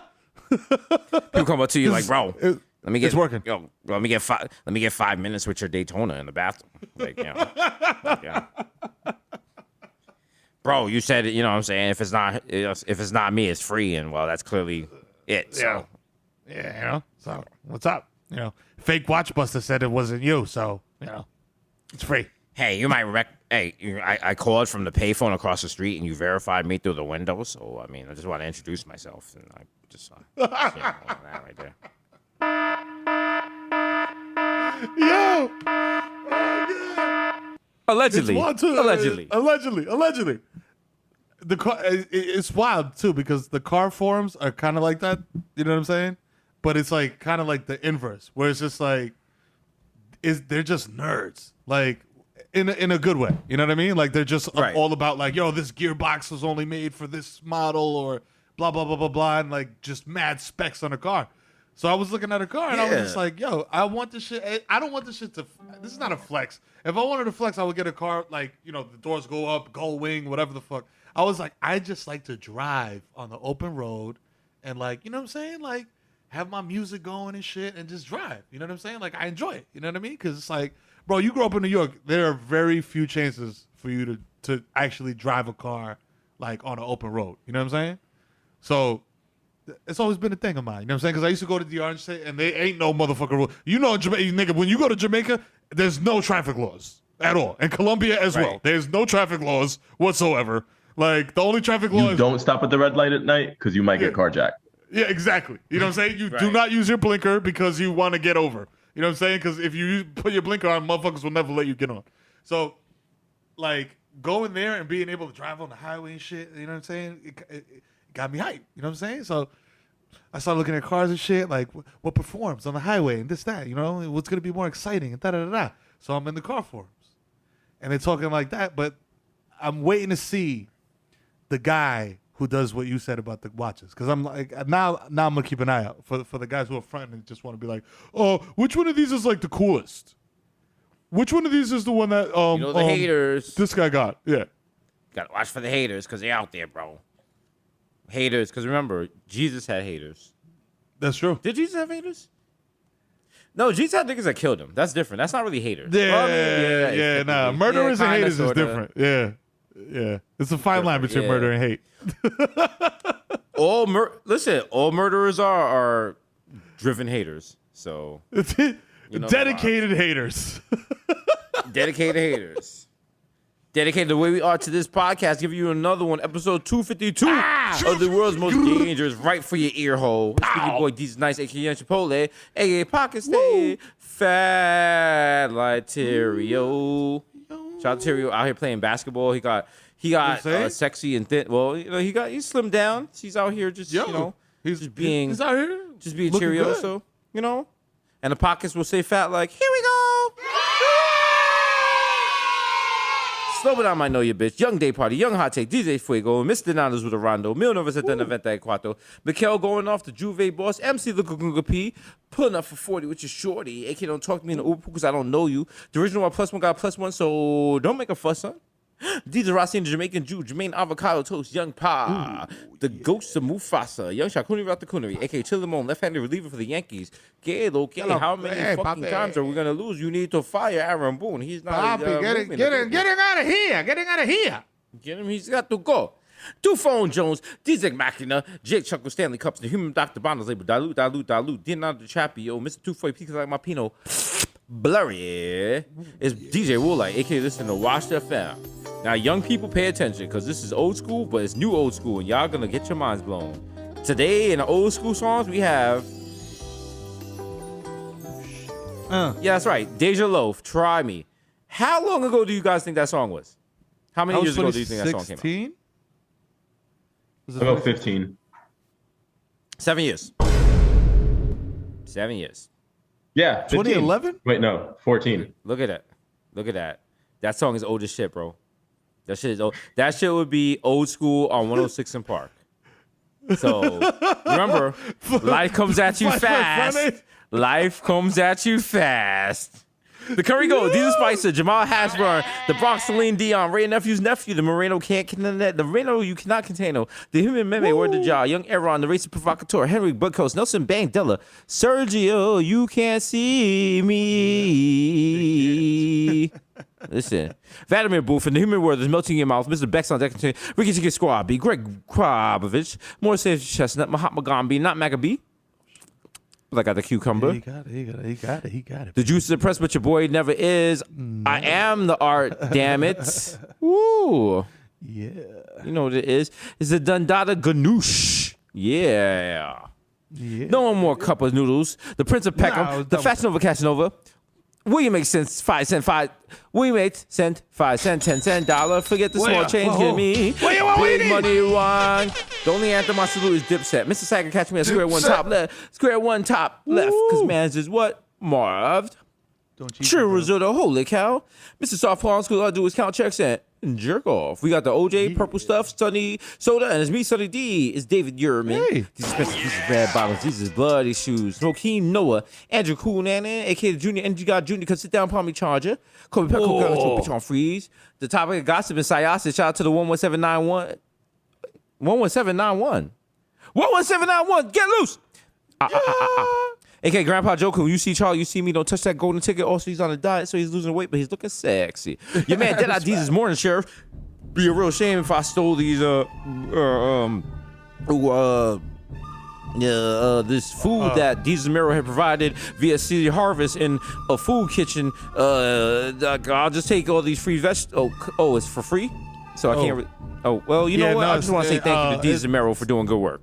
People come up to you like, bro, it's working. Yo, let me get 5 minutes with your Daytona in the bathroom. Like, yeah. Bro, you said it. You know what I'm saying? If it's not me, it's free, and well, that's clearly it. So. Yeah. So what's up? Fake watch buster said it wasn't you, so it's free. Hey, you might I called from the payphone across the street, and you verified me through the window. So I mean, I just want to introduce myself, and I just that right there. Yo. Allegedly. Allegedly. The car, it's wild too because the car forums are kind of like that. You know what I'm saying? But it's like kind of like the inverse, where it's just like, they're just nerds. Like in a good way. You know what I mean? Like they're just all about like, yo, this gearbox was only made for this model or blah blah blah blah blah, and like just mad specs on a car. So I was looking at a car and I was just like, yo, I want this shit. I don't want this shit to. This is not a flex. If I wanted to flex, I would get a car like, you know, the doors go up, gull wing, whatever the fuck. I was like, I just like to drive on the open road and like, you know what I'm saying? Like have my music going and shit and just drive. You know what I'm saying? Like I enjoy it. You know what I mean? Because it's like, bro, you grew up in New York. There are very few chances for you to actually drive a car like on an open road. You know what I'm saying? So it's always been a thing of mine. You know what I'm saying? Because I used to go to the Orange State and they ain't no motherfucking rule. You know, Jamaica, nigga, when you go to Jamaica, there's no traffic laws at all. And Colombia as well. There's no traffic laws whatsoever. Like the only traffic law is don't stop at the red light at night because you might get carjacked. Yeah, exactly. You know what I'm saying? You do not use your blinker because you want to get over. You know what I'm saying? Because if you put your blinker on, motherfuckers will never let you get on. So, like, going there and being able to drive on the highway and shit, you know what I'm saying? It got me hyped. You know what I'm saying? So, I started looking at cars and shit, like, what performs on the highway and this, that, you know? What's going to be more exciting and da-da-da-da. So, I'm in the car forums. And they're talking like that, but I'm waiting to see the guy who does what you said about the watches. Because I'm like, now I'm going to keep an eye out for the guys who are fronting and just want to be like, oh, which one of these is like the coolest? Which one of these is the one that the haters. This guy got? Yeah. Gotta watch for the haters because they're out there, bro. Haters, because remember, Jesus had haters. That's true. Did Jesus have haters? No, Jesus had niggas that killed him. That's different. That's not really haters. Yeah, nah. Murderers and haters is different. Yeah. Yeah. It's a fine line between murder and hate. all murderers are driven haters. So dedicated haters. Dedicated haters. Dedicated the way we are to this podcast, give you another one, episode 252 of the world's most dangerous, right for your ear hole. It's your boy, Desus Nice, aka Chipotle, aka Pocket Stay, Fat Literio. Shout out to Terrio out here playing basketball. He got sexy and thin. Well, you know, he slimmed down. He's out here just he's out here just being Cheerio. Good. So you know, and the Pockets will say fat like, here we go. Slow it down, I know you bitch. Young Day Party, Young Hot Take, DJ Fuego, Mr. Nanas with a Rondo, 1994, Mikel going off the Juve Boss, MC the Gugunga P, pulling up for 40, which is shorty. AK don't talk to me in the Uber because I don't know you. The original one plus one got plus one, so don't make a fuss, son. DJ Rossi and the Jamaican Jew, Jermaine Avocado Toast, Young Pa, the Ghost of Mufasa, Young Shakuni Rat the Coonery, aka Chillimon, left-handed reliever for the Yankees. How many fucking times are we gonna lose? You need to fire Aaron Boone. He's not. Getting out of here! Getting out of here! Get him. He's got to go. Two Phone Jones, DJ Machina, Jake Chuckle Stanley Cups, the Human Dr. Bonds label, dilute. Dinner the Chappy, yo, Mr. 240 Peaks like my Pinot. Blurry. It's DJ Woolite, aka listen to Watch the FM. Now, young people, pay attention, because this is old school, but it's new old school, and y'all gonna get your minds blown. Today, in the old school songs, we have... Yeah, that's right. Deja Loaf, Try Me. How long ago do you guys think that song was? How many years ago do you think that song came out? About 15. 7 years. 7 years. Yeah, 15. 2011? Wait, no, 14. Look at that. That song is old as shit, bro. That shit is old. That shit would be old school on 106 in Park. So remember, life comes at you fast. Life comes at you fast. The Curry Gold, Desus Spicer, Jamal Hashburn, the Bronx, Celine Dion, Ray Nephew's nephew, the Moreno the Moreno you cannot contain, the Human Meme, Word the Jaw, Young Aaron, the Racist Provocateur, Henry Buckhouse, Nelson Bandela, Sergio, you can't see me. Listen, Vladimir Booth and the Human World is melting in your mouth. Mr. Bex on deck, Ricky Chicken Squad, B. Greg Krabovich, more safe Chestnut, Mahatma Gandhi, not Maccabee. I got the cucumber. Yeah, he got it. The juice is impressed, but your boy never is. I am the art, damn it. Woo. Yeah. You know what it is? It's a Dundada Ganoush. Yeah. No more cup of noodles. The Prince of Peckham. The Fashion Nova Casanova. William makes sense, 5 cent, 5. William makes cent, 5 cent, 10 cent, dollar. Forget the small change, give me. Big money one. The only anthem I salute is Dipset. Mr. Sager, catch me at square one top left. Square one top left. Because man's is what? Marved. Don't cheat. True risotto, holy cow. Mr. Softball in school, all I do is count checks and jerk off. We got the OJ, purple stuff, Sunny Soda, and it's me, Sunny D. It's David Yurman. Hey. These expensive pieces of red bottles, these is bloody shoes. Joaquin Noah, Andrew Cool Nana, aka the Junior Energy God Jr. Come sit down, palm me charger. Kobe Pepco got your bitch on freeze. The topic of gossip and Syosset. Shout out to the 11791. 11791. 11791, get loose! AK Grandpa Joker, when you see Charlie, you see me, don't touch that golden ticket. Also, he's on a diet, so he's losing weight, but he's looking sexy. Your man Dead IDs this morning, Sheriff. Be a real shame if I stole these this food that Desus and Mero had provided via City Harvest in a food kitchen. I'll just take all these free vegetables. Oh, it's for free? So I can't. Oh, well, you know what? I just want to say thank you to Desus and Mero for doing good work.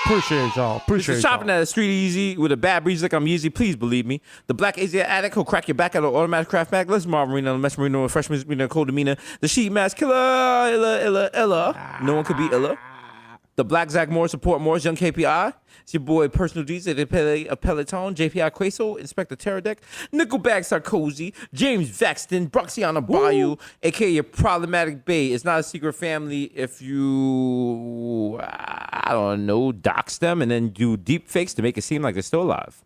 Appreciate y'all. Appreciate shopping at a Street Easy with a bad breeze like I'm Yeezy. Please believe me. The Black Asia Addict will crack your back at an automatic craft bag. Let's Marmarina, Mesh Marino, Freshman Marino, Cold Demeanor. The Sheet Mask Killer, Illa. No one could beat Illa. The Black Zach Moore, Support Moore's Young KPI. It's your boy, Personal D's at Peloton, JPI Queso, Inspector Terradec, Nickelback Sarkozy, James Vaxton, Broxiana Bayou, aka your problematic bae. It's not a secret family if you, I don't know, dox them and then do deep fakes to make it seem like they're still alive.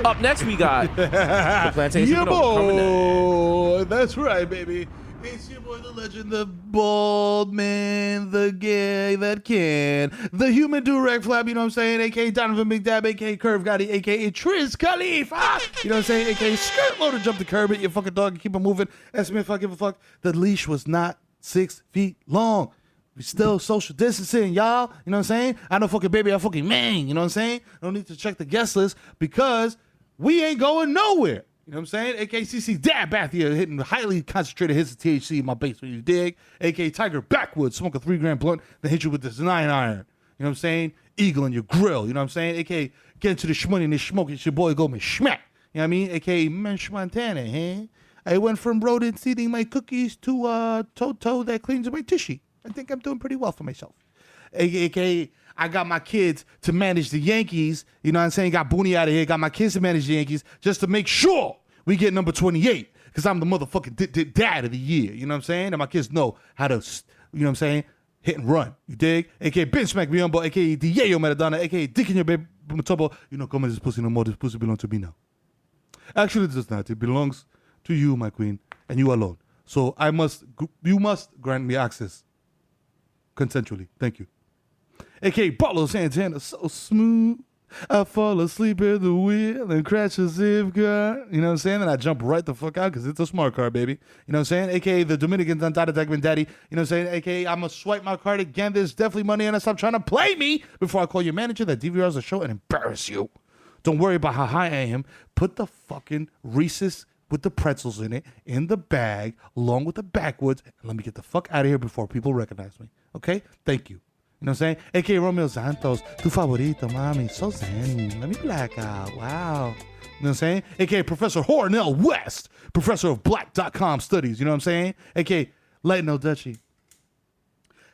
Up next, we got the Plantation. Yeah, boy. That's right, baby. It's your boy, the legend, the bald man, the gay that can, the human direct flap, you know what I'm saying? AKA Donovan McDab, AKA Curve Gotti, AKA Triz Khalifa. You know what I'm saying? AKA Skirt Loader, jump the curb, hit your fucking dog and keep it moving. Estimate if I give a fuck. The leash was not 6 feet long. We still social distancing, y'all. You know what I'm saying? I know fucking baby, I fucking man. You know what I'm saying? I don't need to check the guest list because we ain't going nowhere. You know what I'm saying? A.K.A. CC Dab Bath here, hitting highly concentrated hits of THC in my basement, you dig? A.K.A. Tiger Backwoods, smoke a 3-gram blunt, then hit you with this 9 iron. You know what I'm saying? Eagle in your grill, you know what I'm saying? A.K.A. get into the shmoney and this smoke, it's your boy Goldman Schmack. You know what I mean? A.K.A. Mensch Montana, huh? I went from rodents eating my cookies to Toto that cleans my tushy. I think I'm doing pretty well for myself. A.K.A. I got my kids to manage the Yankees. You know what I'm saying? Got Booney out of here. Got my kids to manage the Yankees just to make sure we get number 28 because I'm the motherfucking dad of the year. You know what I'm saying? And my kids know how to, you know what I'm saying, hit and run. You dig? A.K.A. Ben Smack Biombo, A.K.A. Diego Maradona, A.K.A. Dick in your baby Matobo. You know, come in this pussy no more. This pussy belongs to me now. Actually, it does not. It belongs to you, my queen, and you alone. So you must grant me access consensually. Thank you. A.K.A. Paulo Santana, so smooth. I fall asleep at the wheel and crash a zip car. You know what I'm saying? And I jump right the fuck out because it's a smart car, baby. You know what I'm saying? A.K.A. the Dominican Dada Degman Daddy. You know what I'm saying? A.K.A. I'm going to swipe my card again. There's definitely money in it. Stop trying to play me before I call your manager that DVRs the show and embarrass you. Don't worry about how high I am. Put the fucking Reese's with the pretzels in it in the bag along with the backwoods. And let me get the fuck out of here before people recognize me. Okay? Thank you. You know what I'm saying? A.K.A. Romeo Santos, tu favorito, mami, so zen. Let me black out. Wow. You know what I'm saying? A.K.A. Professor Hornell West, professor of black.com studies. You know what I'm saying? A.K.A. Lightno Dutchie.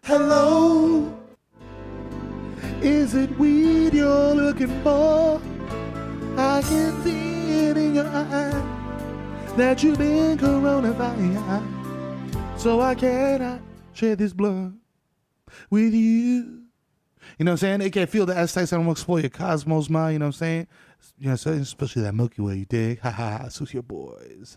Hello. Is it weed you're looking for? I can see it in your eye that you've been coronavirus. So I cannot share this blood with you. You know what I'm saying? A.K.A. feel the aesthetics. I don't want to spoil your cosmos, man. You know what I'm saying? You know what I'm saying? Especially that Milky Way, you dig? Ha ha, suits your boys.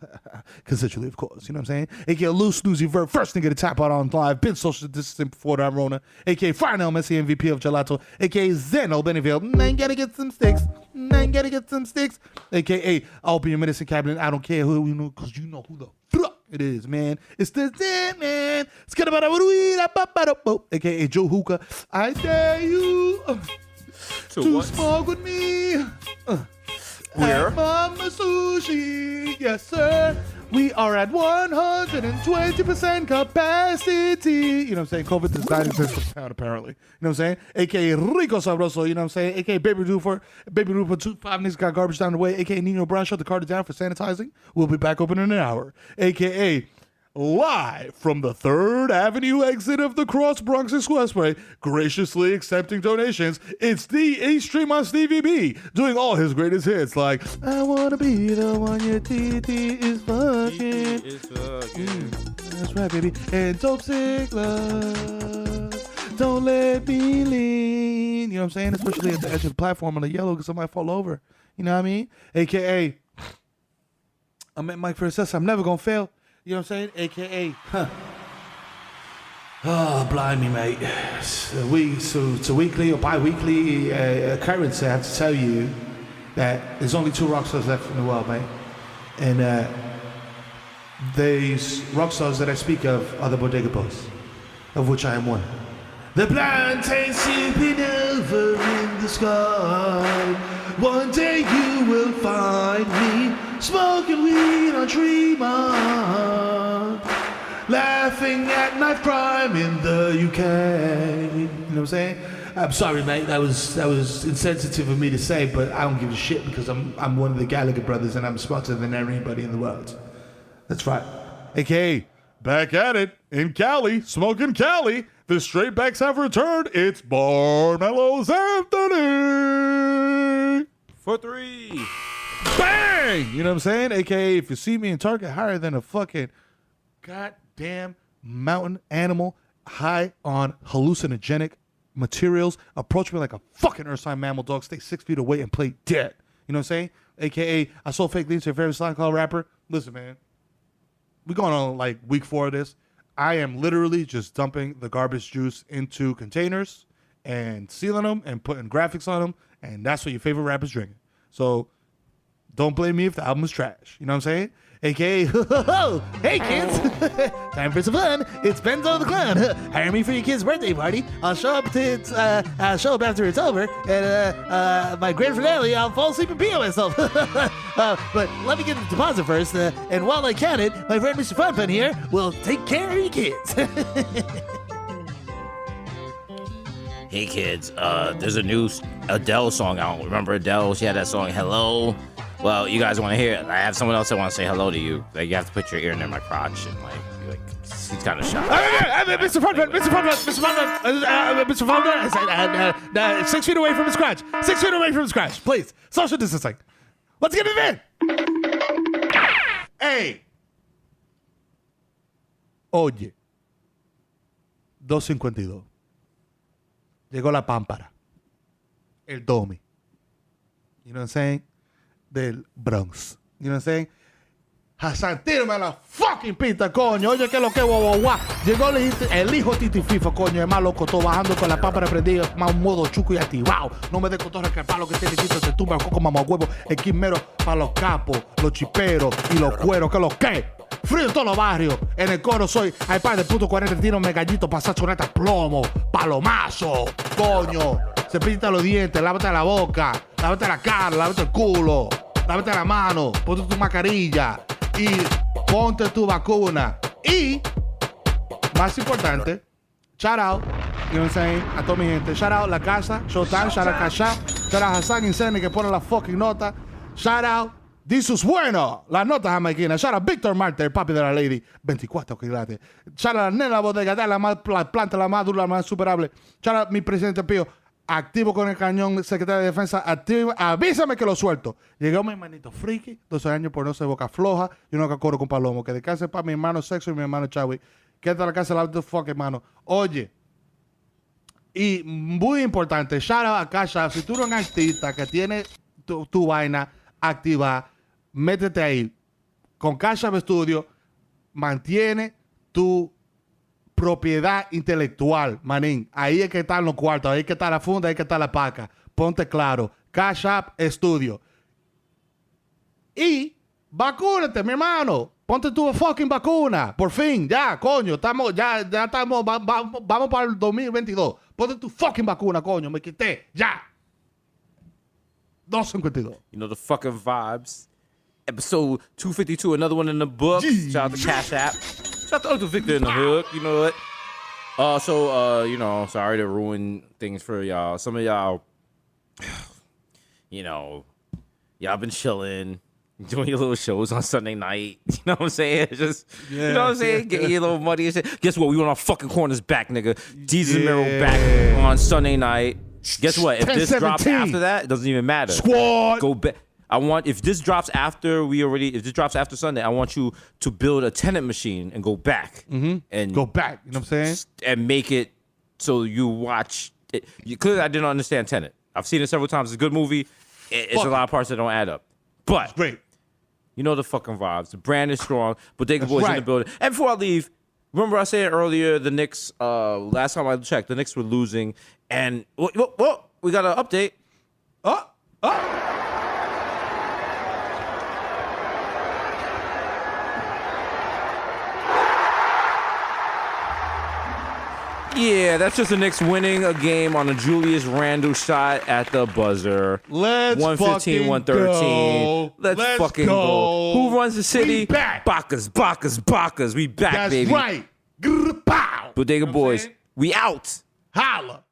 Consensually, of course. You know what I'm saying? A.K.A. Lil Snoozy Vert, first nigga to tap out on live. Been social distancing before that Rona. A.K.A. Final Messi MVP of Gelato. A.K.A. Zeno Beneville. Ain't gotta get some sticks. Ain't gotta get some sticks. A.K.A. I'll be your medicine cabinet. I don't care who you know, because you know who the fuck it is, man. It's the Zen, man. A.K.A. Joe Hookah. I dare you to smoke with me. Where? Mama Sushi. Yes, sir. We are at 120% capacity. You know what I'm saying? COVID does 90 cents per pound, apparently. You know what I'm saying? A.K.A. Rico Sabroso. You know what I'm saying? A.K.A. Baby Roofer. 5 niggas got garbage down the way. A.K.A. Nino Brown shut the car down for sanitizing. We'll be back open in an hour. A.K.A. live from the 3rd Avenue exit of the Cross Bronx Expressway, graciously accepting donations. It's the East Stream on Stevie B, doing all his greatest hits like I Wanna Be the One Your TT is Fucking. That's right, baby. And Dope Sick Love, Don't Let Me Lean. You know what I'm saying? Especially at the edge of the platform on the yellow because somebody fall over. You know what I mean? AKA, I'm at Mike for Success. I'm never gonna fail. You know what I'm saying? AKA, oh, blimey, mate. It's a weekly or bi-weekly occurrence. I have to tell you that there's only 2 rock stars left in the world, mate. And these rock stars that I speak of are the Bodega Boys, of which I am one. The plantain supernova in the sky. One day you will find me smoking weed on Tremont, laughing at knife crime in the UK. You know what I'm saying? I'm sorry, mate. That was insensitive of me to say, but I don't give a shit because I'm one of the Gallagher brothers and I'm smarter than anybody in the world. That's right. AKA, back at it in Cali, smoking Cali. The straight backs have returned. It's Barmelo's Anthony. For 3. Bang! You know what I'm saying? AKA, if you see me in Target higher than a fucking goddamn mountain animal high on hallucinogenic materials, approach me like a fucking earth sign mammal dog, stay 6 feet away and play dead. You know what I'm saying? AKA, I sold fake leads to your favorite slime called rapper. Listen, man. We going on like week 4 of this. I am literally just dumping the garbage juice into containers and sealing them and putting graphics on them, and that's what your favorite rapper's drinking. So don't blame me if the album is trash. You know what I'm saying? AKA, hey kids, time for some fun. It's Benzo the Clown. Hire me for your kid's birthday party. I'll show up after it's over, and my grand finale, I'll fall asleep and pee on myself. But let me get the deposit first, and while I count it, my friend Mr. Funfun here will take care of your kids. Hey kids, there's a new Adele song. I don't remember Adele. She had that song, Hello. Well, you guys want to hear it? I have someone else that wants to say hello to you. Like, you have to put your ear near my crotch and he's kind of shy. Mr. Funfun, Mr. Funfun, 6 feet away from his crotch. 6 feet away from his crotch, please. Social distancing. Let's get it in. Hey. Oye. 252. Llegó la pámpara. El Domi. You know what I'm saying? Del Bronx. You know what I'm saying? Hasan, tírame la fucking pista, coño. Oye, que lo que guau. Llegó el hijo Titi Fifa, coño. Es más loco, todo bajando con la pámpara prendida, más un modo chuco y activado. No me des cotorra que el palo que tiene Tito se tumba, coco mamá huevo. El Mero para los capos, los chiperos y los cueros. ¿Qué los qué? Frío en todos los barrios. En el coro soy hay par de puto 40 tiro megallito, pasachoneta, plomo, palomazo, coño. Se pinta los dientes, lávate la boca, lávate la cara, lávate el culo, lávate la mano, ponte tu mascarilla y ponte tu vacuna. Y, más importante, shout out, you know what I'm saying, a toda mi gente. Shout out La Casa, Showtime, shout out Cash Out, shout out Hasan Insane que pone la fucking nota. Shout out Desus Bueno, las notas jamaiquinas. Shout out Víctor Marte, el papi de la lady, 24 quilates. Shout out la nena bodega, la planta, la más dura, la más superable. Shout out mi presidente Pío. Activo con el cañón, secretario de defensa, activo, avísame que lo suelto. Llegó mi hermanito Friki, 12 años por no ser boca floja, y uno que corro con palomo. Que descanse para mi hermano Sexo y mi hermano Chawi. Quédate a la casa, la fuck, hermano. Oye, y muy importante, shout out a Cash App. Si tú eres un artista que tiene tu vaina activa, métete ahí. Con Cash App Studio, mantiene tu propiedad intelectual, manín. Ahí es que están los cuartos, ahí es que está la funda, ahí es que está la paca. Ponte claro. Cash App Studio. Y vacúnate, mi hermano. Ponte tu fucking vacuna. Por fin, ya, coño. Ya estamos, vamos para el 2022. Ponte tu fucking vacuna, coño. Me quité, ya. 252. You know the fucking vibes. Episode 252, another one in the book. Jeez. Shout out to Cash App. Shout out to Uncle Victor in the hood. You know what? You know, sorry to ruin things for y'all. Some of y'all, you know, y'all been chilling. Doing your little shows on Sunday night. You know what I'm saying? Just, you know what I'm saying? Getting your little money and shit. Guess what? We want our fucking corners back, nigga. Desus and Mero back on Sunday night. Guess what? If this drops after that, it doesn't even matter. Squad. Go back. If this drops after Sunday, I want you to build a tenant machine and go back. And go back. You know what I'm saying? And make it so you watch it. Clearly, I didn't understand Tenet. I've seen it several times. It's a good movie. It's a lot of parts that don't add up. But it's great. You know the fucking vibes. The brand is strong. Bodega Boys in the building. And before I leave, remember I said earlier the Knicks, last time I checked, the Knicks were losing. And we got an update. Yeah, that's just the Knicks winning a game on a Julius Randle shot at the buzzer. Let's 115, 113. Let's fucking go. Who runs the city? We back. Bacchus. We back, That's baby. right. Pow. Bodega Boys. We out. Holla.